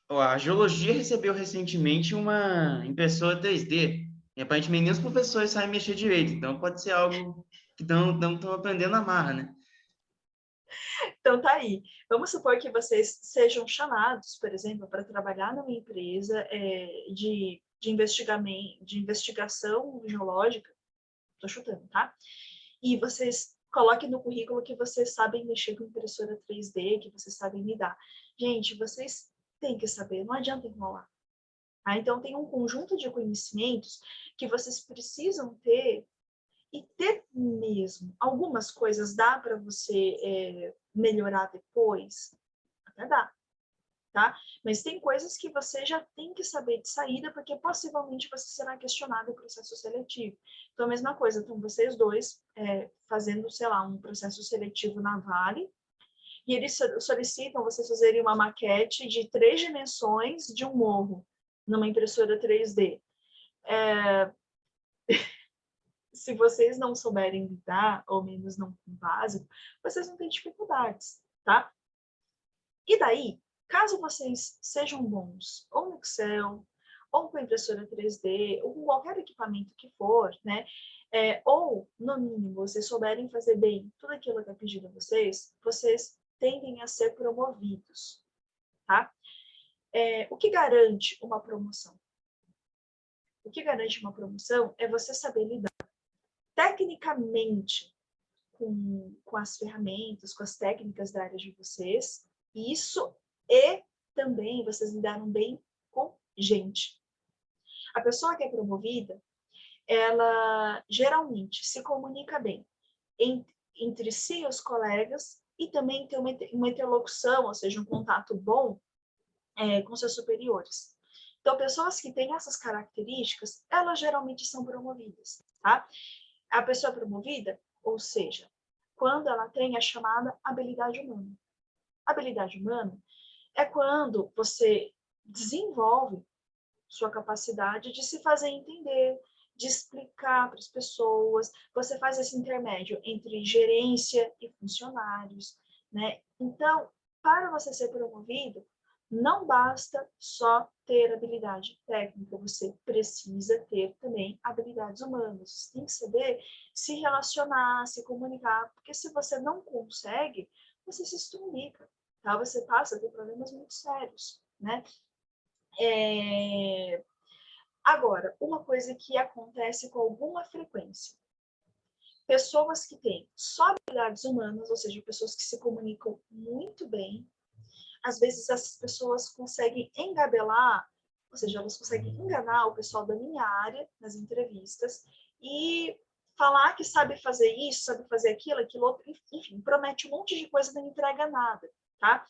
A geologia recebeu recentemente uma impressora 3D. E aparentemente nem os professores sabem mexer direito. Então pode ser algo que estão aprendendo na marra, né? Então, tá aí. Vamos supor que vocês sejam chamados, por exemplo, para trabalhar numa empresa de investigação geológica. Estou chutando, tá? E vocês coloquem no currículo que vocês sabem mexer com impressora 3D, que vocês sabem lidar. Gente, vocês têm que saber, não adianta enrolar. Tá? Então, tem um conjunto de conhecimentos que vocês precisam ter e ter mesmo. Algumas coisas dá para você melhorar depois, até dá, tá? Mas tem coisas que você já tem que saber de saída, porque possivelmente você será questionado no processo seletivo. Então, a mesma coisa, então vocês dois fazendo, sei lá, um processo seletivo na Vale, e eles solicitam vocês fazerem uma maquete de 3 dimensões de um morro, numa impressora 3D. Se vocês não souberem lidar, ou menos não com básico, vocês vão ter dificuldades, tá? E daí, caso vocês sejam bons ou no Excel, ou com impressora 3D, ou com qualquer equipamento que for, né? Ou, no mínimo, vocês souberem fazer bem tudo aquilo que é pedido a vocês, vocês tendem a ser promovidos, tá? O que garante uma promoção? O que garante uma promoção é você saber lidar tecnicamente com as ferramentas, com as técnicas da área de vocês, isso e também vocês lidaram bem com gente. A pessoa que é promovida, ela geralmente se comunica bem entre si e os colegas e também tem uma interlocução, ou seja, um contato bom com seus superiores. Então, pessoas que têm essas características, elas geralmente são promovidas, tá? A pessoa promovida, ou seja, quando ela tem a chamada habilidade humana. Habilidade humana é quando você desenvolve sua capacidade de se fazer entender, de explicar para as pessoas, você faz esse intermédio entre gerência e funcionários, né? Então, para você ser promovido, não basta só ter habilidade técnica, você precisa ter também habilidades humanas. Você tem que saber se relacionar, se comunicar, porque se você não consegue, você se extromika, tá? Você passa a ter problemas muito sérios, né? Agora, uma coisa que acontece com alguma frequência. pessoas que têm só habilidades humanas, ou seja, pessoas que se comunicam muito bem, às vezes essas pessoas conseguem engabelar, ou seja, elas conseguem enganar o pessoal da minha área nas entrevistas e falar que sabe fazer isso, sabe fazer aquilo, aquilo outro, enfim, promete um monte de coisa e não entrega nada, tá?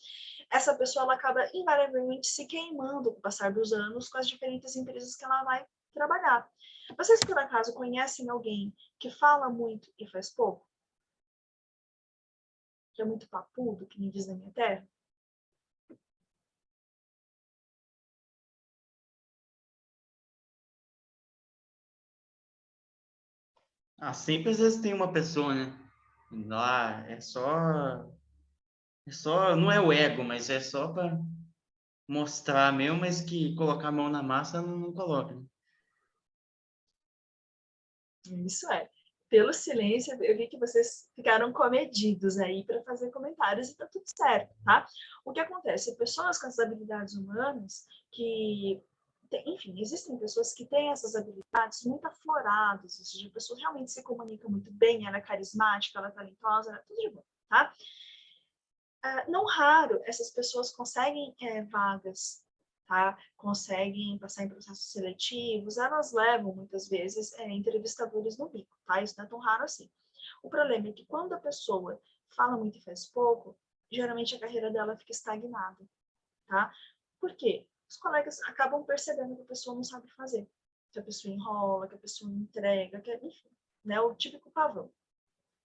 Essa pessoa ela acaba invariavelmente se queimando com o passar dos anos com as diferentes empresas que ela vai trabalhar. Vocês, por acaso, conhecem alguém que fala muito e faz pouco? Que é muito papudo, que me diz na minha terra? Ah, sempre às vezes tem uma pessoa, né? Lá não é o ego, mas é só para mostrar mesmo, mas que colocar a mão na massa não coloca, né? Isso é. Pelo silêncio, eu vi que vocês ficaram comedidos aí para fazer comentários e tá tudo certo, tá? O que acontece? Pessoas com as habilidades humanas que enfim, existem pessoas que têm essas habilidades muito afloradas, ou seja, a pessoa realmente se comunica muito bem, ela é carismática, ela é talentosa, ela é tudo de bom, tá? Não raro, essas pessoas conseguem vagas, tá? Conseguem passar em processos seletivos, elas levam, muitas vezes, entrevistadores no bico, tá? Isso não é tão raro assim. O problema é que quando a pessoa fala muito e faz pouco, geralmente a carreira dela fica estagnada, tá? Por quê? Os colegas acabam percebendo que a pessoa não sabe fazer, que a pessoa enrola, que a pessoa não entrega, que, enfim, né? O típico pavão.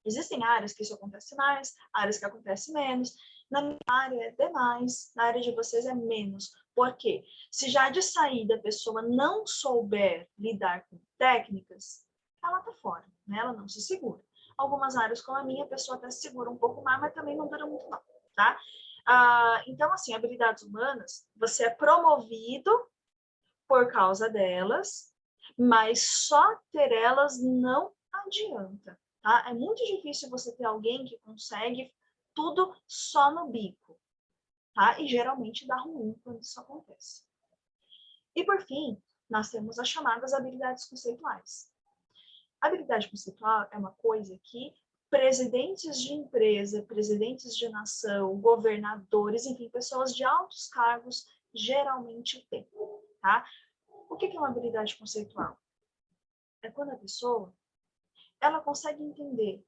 Existem áreas que isso acontece mais, áreas que acontece menos. Na minha área é demais, na área de vocês é menos. Por quê? Se já de saída a pessoa não souber lidar com técnicas, ela está fora, né? Ela não se segura. Algumas áreas como a minha, a pessoa até se segura um pouco mais, mas também não dura muito não, tá? Então, assim, habilidades humanas, você é promovido por causa delas, mas só ter elas não adianta, tá? É muito difícil você ter alguém que consegue tudo só no bico, tá? E geralmente dá ruim quando isso acontece. E por fim, nós temos as chamadas habilidades conceituais. A habilidade conceitual é uma coisa que presidentes de empresa, presidentes de nação, governadores, enfim, pessoas de altos cargos geralmente têm, tá? O que é uma habilidade conceitual? É quando a pessoa ela consegue entender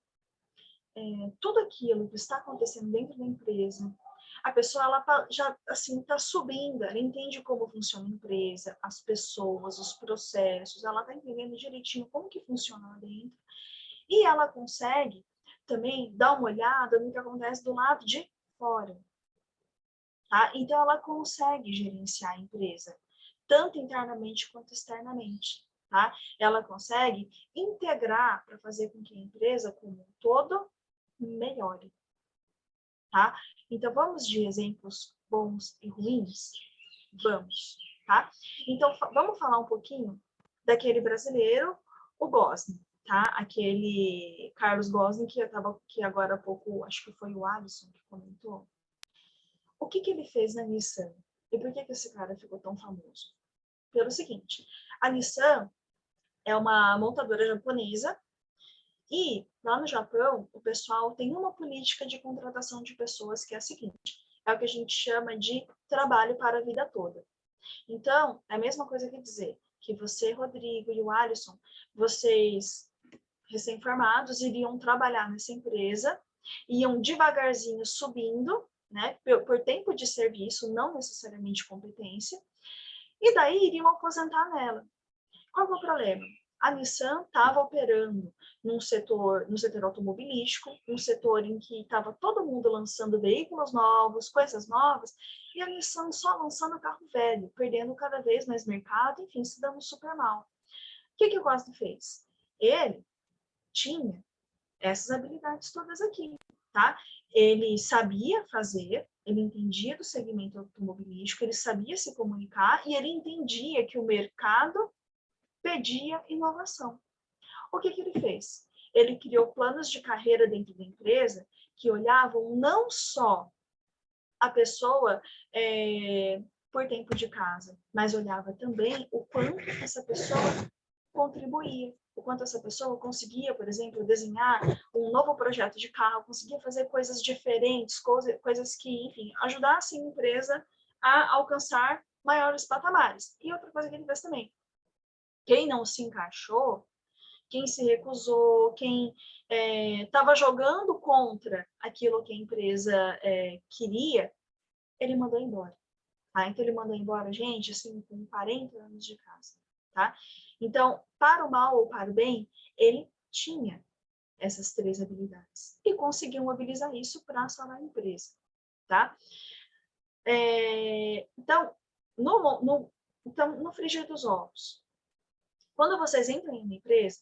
tudo aquilo que está acontecendo dentro da empresa. A pessoa ela já assim está subindo, ela entende como funciona a empresa, as pessoas, os processos, ela está entendendo direitinho como que funciona lá dentro e ela consegue também dar uma olhada no que acontece do lado de fora, tá? Então ela consegue gerenciar a empresa tanto internamente quanto externamente, tá? Ela consegue integrar para fazer com que a empresa como um todo melhore, tá? Então, vamos de exemplos bons e ruins? Vamos, tá? Então, vamos falar um pouquinho daquele brasileiro, o Gosling, tá? Aquele Carlos Gosling que agora há pouco, acho que foi o Alisson que comentou. O que ele fez na Nissan? E por que esse cara ficou tão famoso? Pelo seguinte, a Nissan é uma montadora japonesa e lá no Japão o pessoal tem uma política de contratação de pessoas que é a seguinte, é o que a gente chama de trabalho para a vida toda. Então, é a mesma coisa que dizer que você, Rodrigo e o Alisson, vocês recém-formados iriam trabalhar nessa empresa, iam devagarzinho subindo, né, por tempo de serviço, não necessariamente competência, e daí iriam aposentar nela. Qual é o problema? A Nissan estava operando no setor automobilístico, um setor em que estava todo mundo lançando veículos novos, coisas novas, e a Nissan só lançando carro velho, perdendo cada vez mais mercado, enfim, se dando super mal. O que o Costa fez? Ele tinha essas habilidades todas aqui, tá? Ele sabia fazer, ele entendia do segmento automobilístico, ele sabia se comunicar e ele entendia que o mercado pedia inovação. O que ele fez? Ele criou planos de carreira dentro da empresa que olhavam não só a pessoa por tempo de casa, mas olhava também o quanto essa pessoa contribuía, o quanto essa pessoa conseguia, por exemplo, desenhar um novo projeto de carro, conseguia fazer coisas diferentes, coisas que, enfim, ajudassem a empresa a alcançar maiores patamares. E outra coisa que ele fez também, quem não se encaixou, quem se recusou, quem estava jogando contra aquilo que a empresa queria, ele mandou embora. Tá? Então, ele mandou embora gente, assim, com 40 anos de casa. Tá? Então, para o mal ou para o bem, ele tinha essas 3 habilidades e conseguiu mobilizar isso para salvar a empresa. Tá? Então, no frigir dos ovos, quando vocês entram em uma empresa,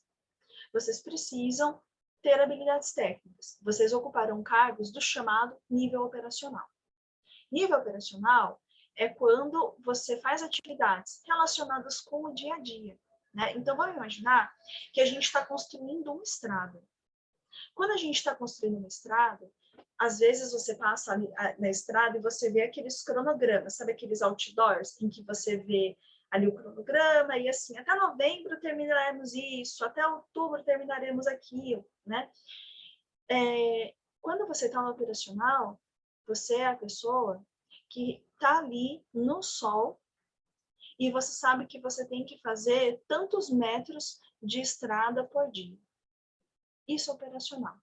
vocês precisam ter habilidades técnicas. Vocês ocuparão cargos do chamado nível operacional. Nível operacional é quando você faz atividades relacionadas com o dia a dia. Né? Então, vamos imaginar que a gente está construindo uma estrada. Quando a gente está construindo uma estrada, às vezes você passa ali na estrada e você vê aqueles cronogramas, sabe aqueles outdoors em que você vê ali o cronograma e assim, até novembro terminaremos isso, até outubro terminaremos aquilo, né? Quando você está no operacional, você é a pessoa que está ali no sol e você sabe que você tem que fazer tantos metros de estrada por dia. Isso é operacional.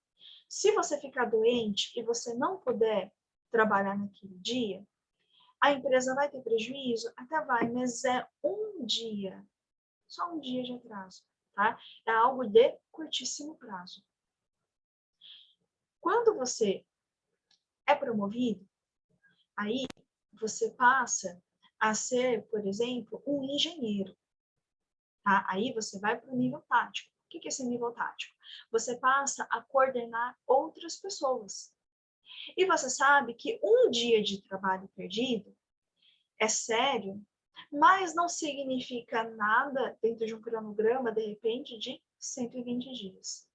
Se você ficar doente e você não puder trabalhar naquele dia, a empresa vai ter prejuízo? Até vai, mas é um dia, só um dia de atraso, tá? É algo de curtíssimo prazo. Quando você é promovido, aí você passa a ser, por exemplo, um engenheiro, tá? Aí você vai para o nível tático. O que é esse nível tático? Você passa a coordenar outras pessoas. E você sabe que um dia de trabalho perdido é sério, mas não significa nada dentro de um cronograma, de repente, de 120 dias.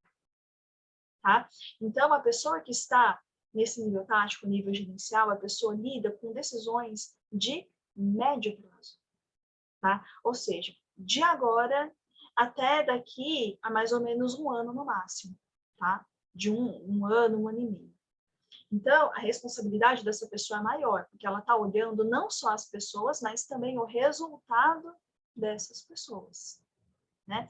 Tá? Então, a pessoa que está nesse nível tático, nível gerencial, a pessoa lida com decisões de médio prazo. Tá? Ou seja, de agora até daqui a mais ou menos um ano no máximo. Tá? De um ano, um ano e meio. Então, a responsabilidade dessa pessoa é maior, porque ela está olhando não só as pessoas, mas também o resultado dessas pessoas. Né?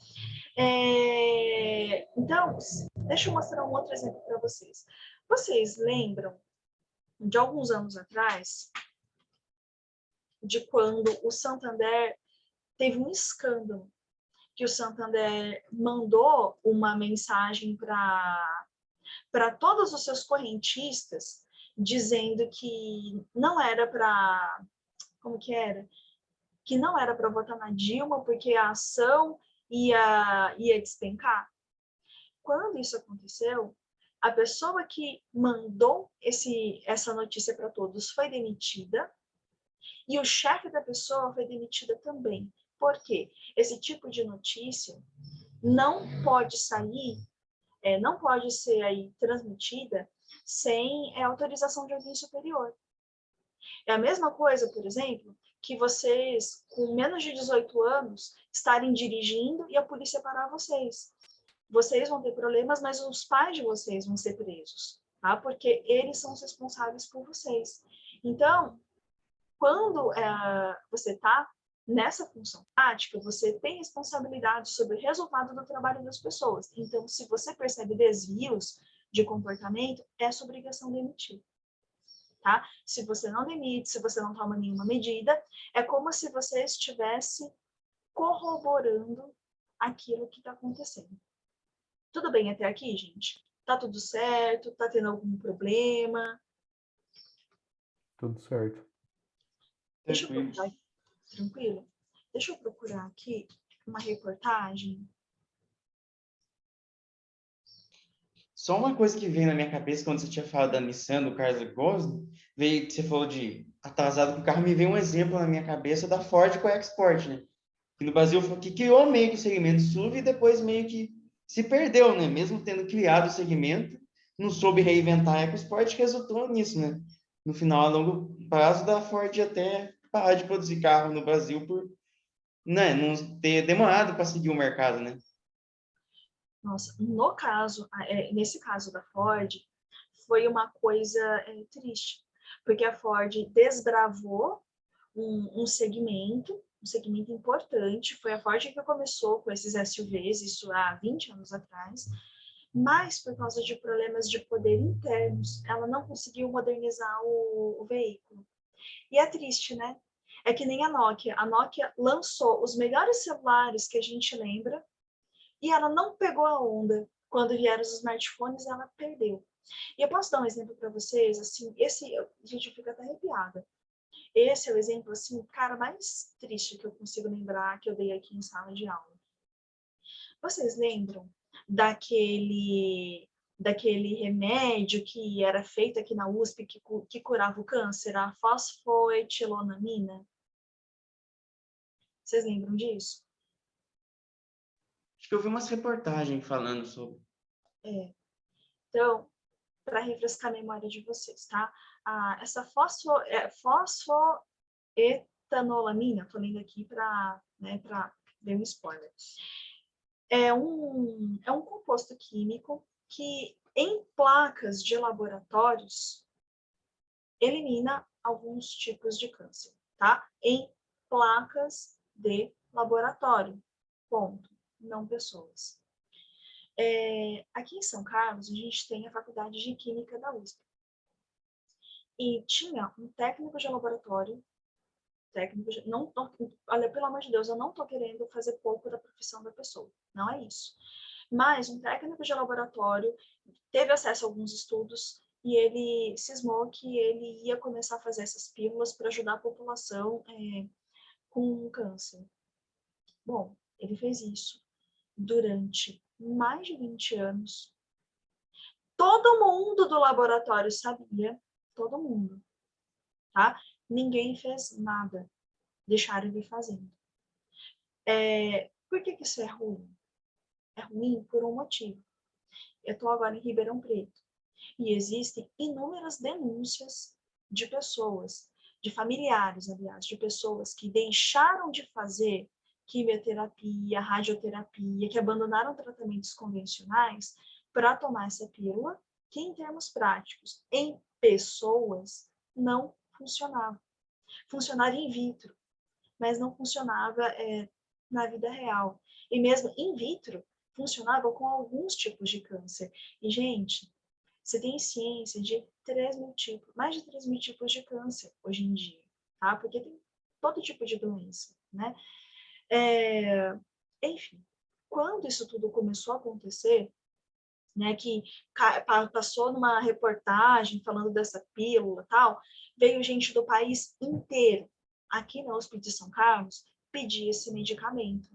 Então, deixa eu mostrar um outro exemplo para vocês. Vocês lembram de alguns anos atrás, de quando o Santander teve um escândalo, que o Santander mandou uma mensagem para todos os seus correntistas, dizendo que não era para... Como que era? Que não era para votar na Dilma, porque a ação ia despencar. Quando isso aconteceu, a pessoa que mandou essa notícia para todos foi demitida, e o chefe da pessoa foi demitida também. Por quê? Esse tipo de notícia não pode sair, não pode ser aí transmitida sem autorização de alguém superior. É a mesma coisa, por exemplo, que vocês, com menos de 18 anos, estarem dirigindo e a polícia parar vocês. Vocês vão ter problemas, mas os pais de vocês vão ser presos, tá? Porque eles são os responsáveis por vocês. Então, quando você está nessa função tática, você tem responsabilidade sobre o resultado do trabalho das pessoas. Então, se você percebe desvios de comportamento, é sua obrigação demitir. Tá? Se você não demite, se você não toma nenhuma medida, é como se você estivesse corroborando aquilo que está acontecendo. Tudo bem até aqui, gente? Tá tudo certo? Tá tendo algum problema? Tudo certo. Deixa eu procurar. Tranquilo? Deixa eu procurar aqui uma reportagem. Só uma coisa que veio na minha cabeça quando você tinha falado da Nissan, do Carlos Ghosn, veio que você falou de atrasado com o carro, me veio um exemplo na minha cabeça da Ford com a Export, né? Que no Brasil foi que criou meio que o segmento SUV e depois meio que se perdeu, né? Mesmo tendo criado o segmento, não soube reinventar a EcoSport, que resultou nisso, né? No final, a longo prazo, da Ford até parar de produzir carro no Brasil por, né, não ter demorado para seguir o mercado, né? Nossa, no caso, nesse caso da Ford, foi uma coisa triste, porque a Ford desbravou um segmento importante. Foi a Ford que começou com esses SUVs, isso há 20 anos atrás, mas por causa de problemas de poder internos, ela não conseguiu modernizar o veículo. E é triste, né? É que nem a Nokia. A Nokia lançou os melhores celulares que a gente lembra e ela não pegou a onda. Quando vieram os smartphones, ela perdeu. E eu posso dar um exemplo para vocês, assim, gente, eu fico até arrepiada. Esse é o exemplo, assim, cara, mais triste que eu consigo lembrar que eu dei aqui em sala de aula. Vocês lembram daquele remédio que era feito aqui na USP que curava o câncer, a fosfoetilenamina? Vocês lembram disso? Acho que eu vi umas reportagens falando sobre. Então, para refrescar a memória de vocês, tá? Essa fosfoetanolamina, tô lendo aqui para ver um spoiler. É um composto químico que, em placas de laboratórios, elimina alguns tipos de câncer, tá? Em placas de laboratório, ponto, não pessoas. Aqui em São Carlos, a gente tem a Faculdade de Química da USP. E tinha um técnico de laboratório, olha, pelo amor de Deus, eu não estou querendo fazer pouco da profissão da pessoa, não é isso. Mas um técnico de laboratório teve acesso a alguns estudos e ele cismou que ele ia começar a fazer essas pílulas para ajudar a população com câncer. Bom, ele fez isso durante mais de 20 anos. Todo mundo do laboratório sabia, todo mundo, tá? Ninguém fez nada, deixaram ele fazendo. Por que isso é ruim? É ruim por um motivo. Eu estou agora em Ribeirão Preto e existem inúmeras denúncias de pessoas, de familiares, aliás, de pessoas que deixaram de fazer quimioterapia, radioterapia, que abandonaram tratamentos convencionais para tomar essa pílula, que em termos práticos, em pessoas, não funcionava. Funcionava in vitro, mas não funcionava na vida real. E mesmo in vitro, funcionava com alguns tipos de câncer. E, gente, você tem ciência de 3 mil tipos, mais de 3 mil tipos de câncer hoje em dia, tá? Porque tem todo tipo de doença, né? Enfim, quando isso tudo começou a acontecer, né, que passou numa reportagem falando dessa pílula e tal, veio gente do país inteiro, aqui na USP de São Carlos, pedir esse medicamento.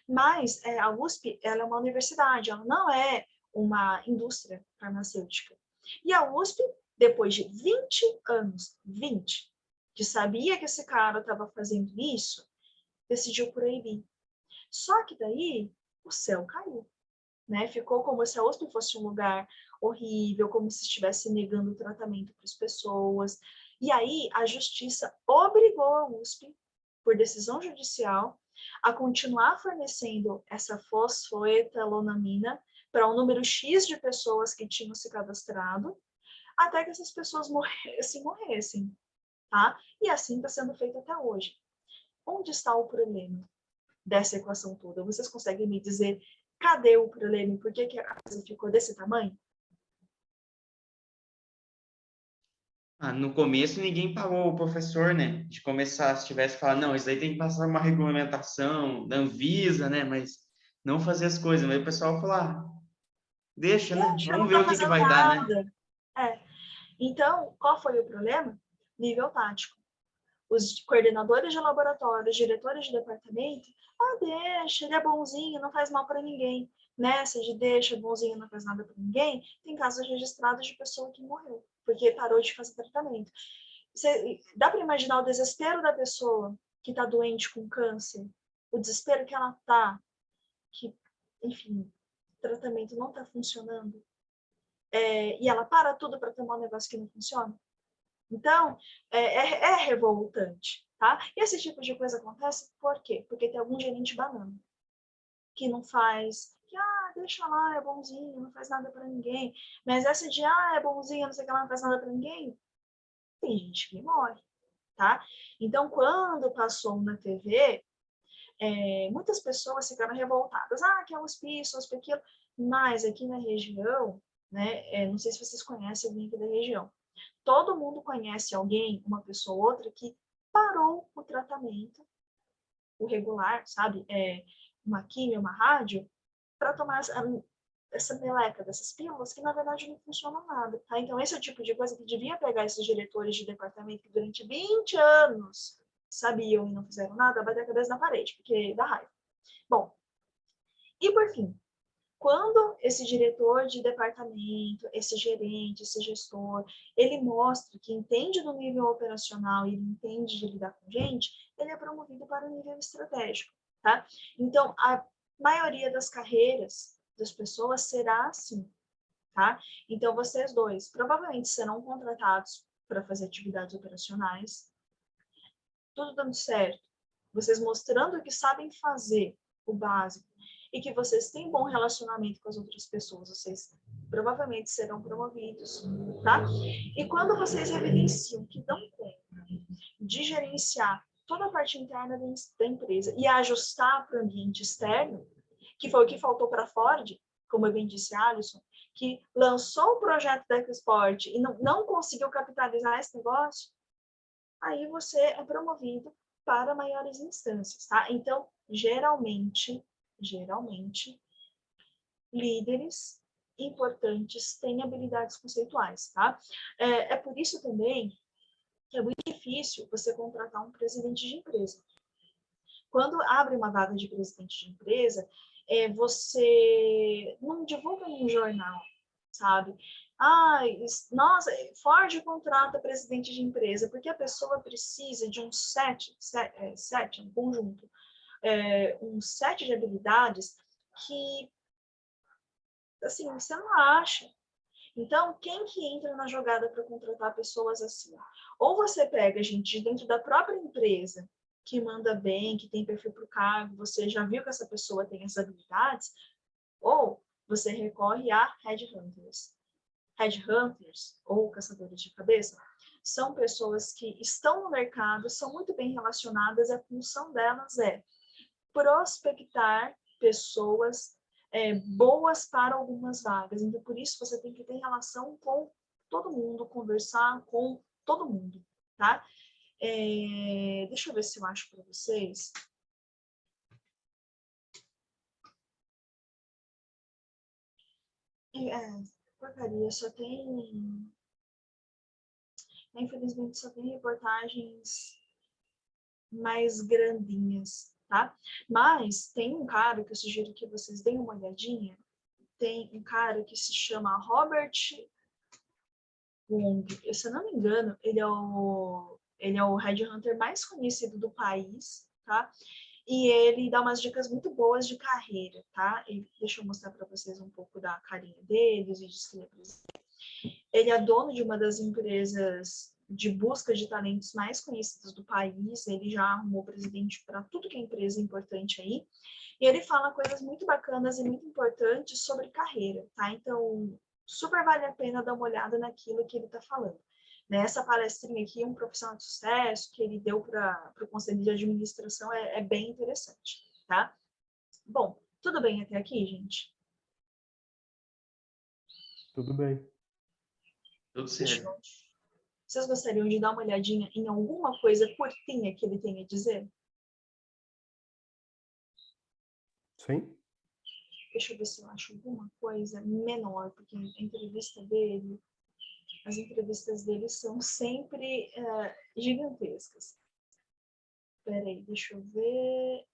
Mas a USP, ela é uma universidade, ela não é uma indústria farmacêutica. E a USP, depois de 20 anos, 20, que sabia que esse cara estava fazendo isso, decidiu proibir. Só que daí o céu caiu, né? Ficou como se a USP fosse um lugar horrível, como se estivesse negando o tratamento para as pessoas. E aí a justiça obrigou a USP, por decisão judicial, a continuar fornecendo essa fosfoetanolamina para um número X de pessoas que tinham se cadastrado, até que essas pessoas morressem, tá? E assim está sendo feito até hoje. Onde está o problema dessa equação toda? Vocês conseguem me dizer cadê o problema? Por que a coisa ficou desse tamanho? No começo ninguém pagou o professor, né? De começar, se tivesse falado, não, isso aí tem que passar uma regulamentação da Anvisa, né? Mas não fazer as coisas. Mas o pessoal falou, deixa, né? Poxa, não Vamos ver está o que fazendo vai dar, né? nada. Então, qual foi o problema? Nível tático. Os coordenadores de laboratório, os diretores de departamento, deixa, ele é bonzinho, não faz mal para ninguém. Nessa de deixa, bonzinho, não faz nada para ninguém, tem casos registrados de pessoa que morreu, porque parou de fazer tratamento. Dá para imaginar o desespero da pessoa que está doente com câncer, o desespero que ela está, que, enfim, o tratamento não está funcionando, e ela para tudo para tomar um negócio que não funciona? Então, é revoltante, tá? E esse tipo de coisa acontece por quê? Porque tem algum gerente banana que não faz, porque, deixa lá, é bonzinho, não faz nada para ninguém. Mas essa de, é bonzinho, não sei o que lá, não faz nada para ninguém, tem gente que morre, tá? Então, quando passou na TV, muitas pessoas ficaram revoltadas. Que é um hospício, aquilo. Mas aqui na região, né, não sei se vocês conhecem alguém aqui da região, todo mundo conhece alguém, uma pessoa ou outra, que parou o tratamento, o regular, sabe? Uma quimio, uma rádio, para tomar essa meleca dessas pílulas que, na verdade, não funcionam nada, tá? Então, esse é o tipo de coisa que devia pegar esses diretores de departamento que durante 20 anos sabiam e não fizeram nada, bater a cabeça na parede, porque dá raiva. Bom, e por fim, quando esse diretor de departamento, esse gerente, esse gestor, ele mostra que entende do nível operacional e ele entende de lidar com gente, ele é promovido para o nível estratégico, tá? Então, a maioria das carreiras das pessoas será assim, tá? Então, vocês dois provavelmente serão contratados para fazer atividades operacionais, tudo dando certo, vocês mostrando que sabem fazer o básico e que vocês têm bom relacionamento com as outras pessoas, vocês provavelmente serão promovidos, tá? E quando vocês evidenciam que dão conta de gerenciar toda a parte interna da empresa e ajustar para o ambiente externo, que foi o que faltou para a Ford, como eu bem disse, Alisson, que lançou o projeto da EcoSport e não conseguiu capitalizar esse negócio, aí você é promovido para maiores instâncias, tá? Então, geralmente, líderes importantes têm habilidades conceituais, tá? É por isso também que é muito difícil você contratar um presidente de empresa. Quando abre uma vaga de presidente de empresa, você não divulga em um jornal, sabe? Nossa, Ford contrata presidente de empresa, porque a pessoa precisa de um um conjunto, um set de habilidades que, assim, você não acha. Então, quem que entra na jogada para contratar pessoas assim? Ou você pega gente de dentro da própria empresa, que manda bem, que tem perfil para o cargo, você já viu que essa pessoa tem essas habilidades, ou você recorre a headhunters. Headhunters, ou caçadores de cabeça, são pessoas que estão no mercado, são muito bem relacionadas, e a função delas é prospectar pessoas boas para algumas vagas. Então, por isso, você tem que ter relação com todo mundo, conversar com todo mundo, tá? Deixa eu ver se eu acho para vocês. Porcaria, só tem... Infelizmente, só tem reportagens mais grandinhas, tá? Mas tem um cara que eu sugiro que vocês deem uma olhadinha. Tem um cara que se chama Robert Wong. Se eu não me engano, ele é o headhunter mais conhecido do país, tá? E ele dá umas dicas muito boas de carreira, tá? Deixa eu mostrar para vocês um pouco da carinha dele, os vídeos que ele apresenta. Ele é dono de uma das empresas de busca de talentos mais conhecidas do país. Ele já arrumou presidente para tudo que é empresa importante aí. E ele fala coisas muito bacanas e muito importantes sobre carreira, tá? Então, super vale a pena dar uma olhada naquilo que ele está falando. Nessa palestrinha aqui, um profissional de sucesso que ele deu para o Conselho de Administração é bem interessante, tá? Bom, tudo bem até aqui, gente? Tudo bem. Tudo certo. Vocês gostariam de dar uma olhadinha em alguma coisa curtinha que ele tem a dizer? Sim? Deixa eu ver se eu acho alguma coisa menor, porque as entrevistas dele são sempre gigantescas. Peraí, deixa eu ver.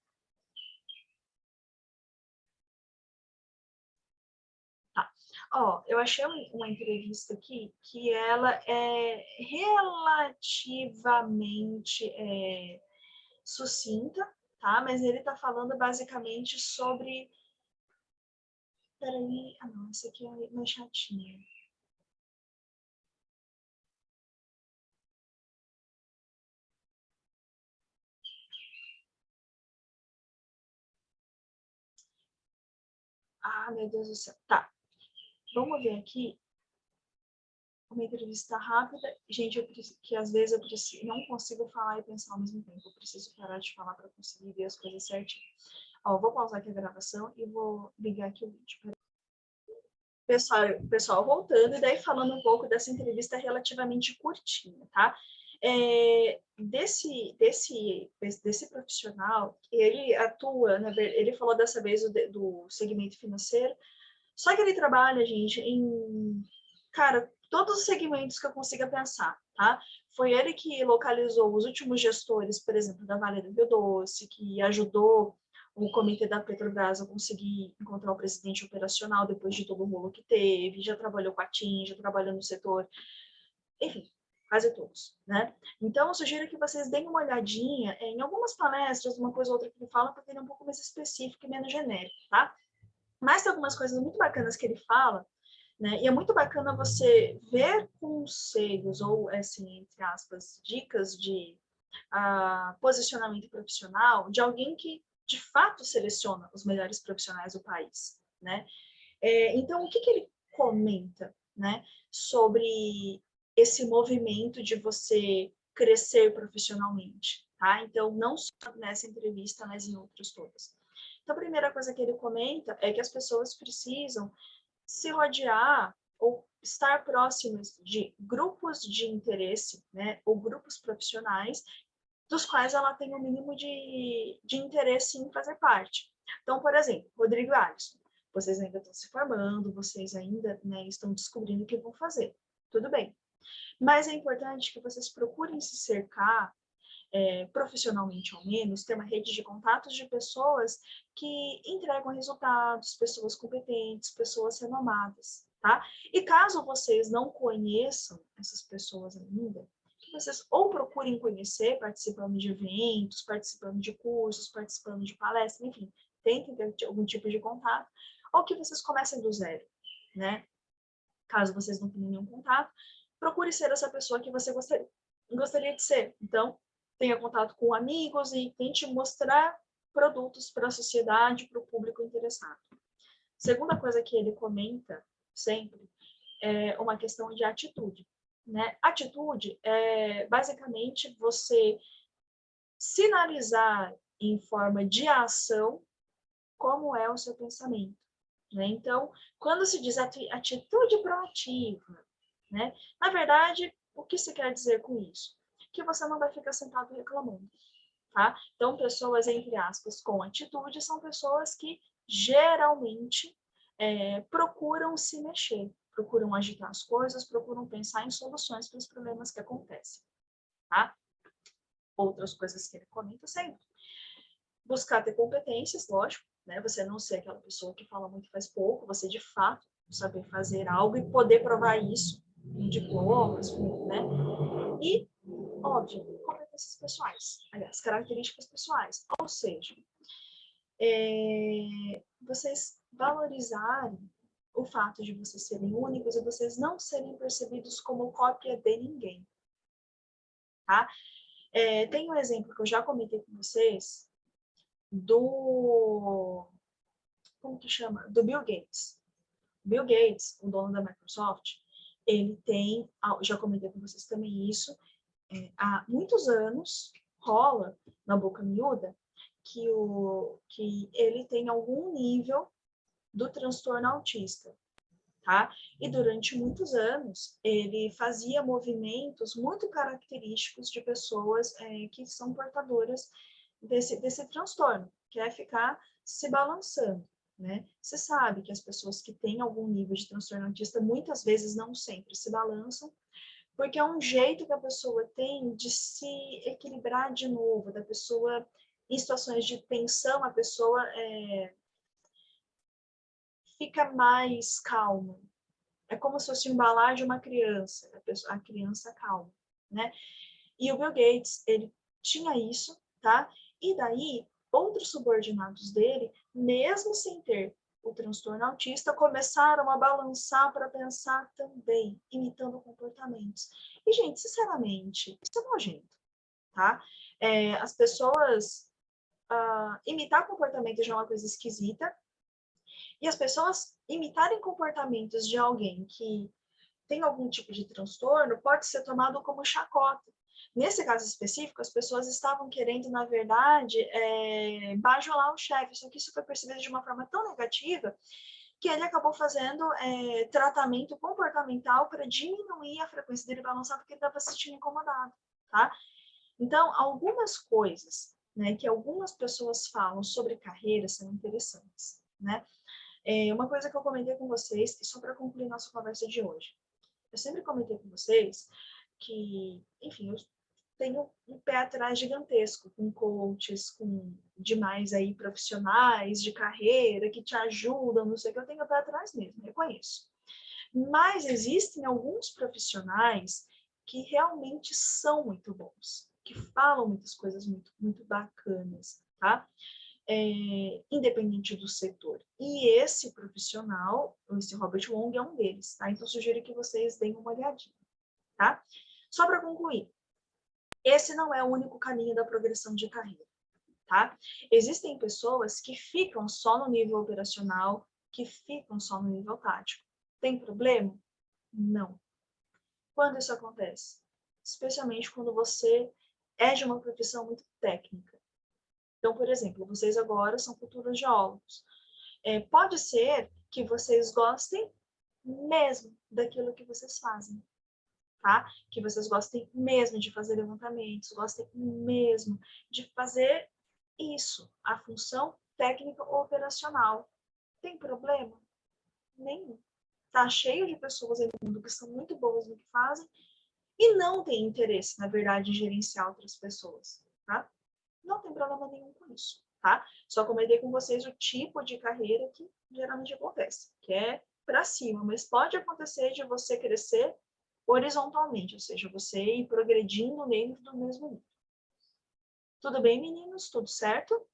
Tá. Eu achei uma entrevista aqui que ela é relativamente sucinta, tá? Mas ele está falando basicamente sobre... Peraí, não, essa aqui é mais chatinha. Ah, meu Deus do céu. Tá, vamos ver aqui uma entrevista rápida. Gente, que às vezes eu não consigo falar e pensar ao mesmo tempo. Eu preciso parar de falar para conseguir ver as coisas certinho. Ó, vou pausar aqui a gravação e vou ligar aqui o vídeo. Pessoal, voltando, e daí falando um pouco dessa entrevista relativamente curtinha, tá? Desse profissional, ele atua, ele falou dessa vez do segmento financeiro, só que ele trabalha, gente, cara, todos os segmentos que eu consiga pensar, tá? Foi ele que localizou os últimos gestores, por exemplo, da Vale do Rio Doce, que ajudou o comitê da Petrobras a conseguir encontrar o presidente operacional depois de todo o rolo que teve, já trabalhou com a TIM, já trabalhou no setor, enfim, quase todos, né? Então, eu sugiro que vocês deem uma olhadinha em algumas palestras, uma coisa ou outra que ele fala, porque ele é um pouco mais específico e menos genérico, tá? Mas tem algumas coisas muito bacanas que ele fala, né? E é muito bacana você ver conselhos, ou, assim, entre aspas, dicas de posicionamento profissional de alguém que, de fato, seleciona os melhores profissionais do país, né? Então, o que ele comenta, né, sobre esse movimento de você crescer profissionalmente, tá? Então, não só nessa entrevista, mas em outras todas. Então, a primeira coisa que ele comenta é que as pessoas precisam se rodear ou estar próximas de grupos de interesse, né, ou grupos profissionais dos quais ela tem o mínimo de interesse em fazer parte. Então, por exemplo, Rodrigo e Alisson, vocês ainda estão se formando, vocês ainda, né, estão descobrindo o que vão fazer. Tudo bem. Mas é importante que vocês procurem se cercar, profissionalmente ao menos, ter uma rede de contatos de pessoas que entregam resultados, pessoas competentes, pessoas renomadas, tá? E caso vocês não conheçam essas pessoas ainda, que vocês ou procurem conhecer participando de eventos, participando de cursos, participando de palestras, enfim, tentem ter algum tipo de contato, ou que vocês comecem do zero, né? Caso vocês não tenham nenhum contato, procure ser essa pessoa que você gostaria de ser. Então, tenha contato com amigos e tente mostrar produtos para a sociedade, para o público interessado. Segunda coisa que ele comenta sempre é uma questão de atitude, né? Atitude é basicamente você sinalizar em forma de ação como é o seu pensamento, né? Então, quando se diz atitude proativa, né? Na verdade, o que se quer dizer com isso? Que você não vai ficar sentado reclamando, tá? Então, pessoas, entre aspas, com atitude, são pessoas que geralmente procuram se mexer, procuram agitar as coisas, procuram pensar em soluções para os problemas que acontecem, tá? Outras coisas que ele comenta sempre. Buscar ter competências, lógico, né? Você não ser aquela pessoa que fala muito e faz pouco, você de fato saber fazer algo e poder provar isso em diplomas, né? E, óbvio, competências pessoais, aliás, características pessoais. Ou seja, vocês valorizarem o fato de vocês serem únicos e vocês não serem percebidos como cópia de ninguém, tá? Tem um exemplo que eu já comentei com vocês como que chama? Do Bill Gates. Bill Gates, o dono da Microsoft, ele tem, já comentei com vocês também isso, há muitos anos rola na boca miúda que ele tem algum nível do transtorno autista, tá? E durante muitos anos ele fazia movimentos muito característicos de pessoas que são portadoras desse transtorno, que é ficar se balançando, né? Você sabe que as pessoas que têm algum nível de transtorno autista muitas vezes não sempre se balançam, porque é um jeito que a pessoa tem de se equilibrar de novo, da pessoa, em situações de tensão, a pessoa fica mais calma. É como se fosse embalar de uma criança, a criança calma, né? E o Bill Gates, ele tinha isso, tá? E daí, outros subordinados dele, mesmo sem ter o transtorno autista, começaram a balançar para pensar também, imitando comportamentos. E, gente, sinceramente, isso é nojento, tá? As pessoas imitar comportamento já é uma coisa esquisita, E as pessoas imitarem comportamentos de alguém que tem algum tipo de transtorno pode ser tomado como chacota. Nesse caso específico, as pessoas estavam querendo, na verdade, bajular o chefe, só que isso foi percebido de uma forma tão negativa que ele acabou fazendo tratamento comportamental para diminuir a frequência dele balançar, porque ele estava se sentindo incomodado, tá? Então, algumas coisas, né, que algumas pessoas falam sobre carreira são interessantes, né? Uma coisa que eu comentei com vocês, e só para concluir nossa conversa de hoje, eu sempre comentei com vocês que, enfim, eu tenho um pé atrás gigantesco com coaches, com demais aí profissionais de carreira que te ajudam, não sei o que, eu tenho o pé atrás mesmo, reconheço. Mas existem alguns profissionais que realmente são muito bons, que falam muitas coisas muito, muito bacanas, tá? Independente do setor. E esse profissional, esse Robert Wong, é um deles, tá? Então, sugiro que vocês deem uma olhadinha, tá? Só para concluir, esse não é o único caminho da progressão de carreira, tá? Existem pessoas que ficam só no nível operacional, que ficam só no nível tático. Tem problema? Não. Quando isso acontece? Especialmente quando você é de uma profissão muito técnica. Então, por exemplo, vocês agora são futuros geólogos. Pode ser que vocês gostem mesmo daquilo que vocês fazem, tá? Que vocês gostem mesmo de fazer levantamentos, gostem mesmo de fazer isso, a função técnica operacional. Tem problema? Nenhum. Tá cheio de pessoas aí no mundo que são muito boas no que fazem e não tem interesse, na verdade, em gerenciar outras pessoas, tá? Não tem problema nenhum com isso, tá? Só comentei com vocês o tipo de carreira que geralmente acontece, que é para cima, mas pode acontecer de você crescer horizontalmente, ou seja, você ir progredindo dentro do mesmo nível. Tudo bem, meninos? Tudo certo?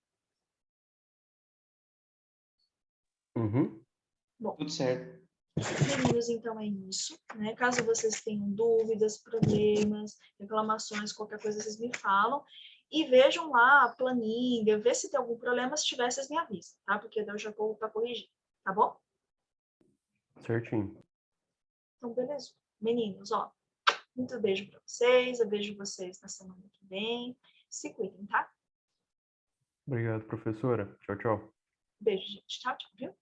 Uhum. Bom, Tudo certo. meninos, então é isso, né? Caso vocês tenham dúvidas, problemas, reclamações, qualquer coisa, vocês me falam. E vejam lá a planilha, vê se tem algum problema, se tiver, vocês me avisam, tá? Porque eu já vou para corrigir, tá bom? Certinho. Então, beleza. Meninos, ó, muito beijo para vocês, eu vejo vocês na semana que vem. Se cuidem, tá? Obrigado, professora. Tchau, tchau. Beijo, gente. Tchau, tchau, viu?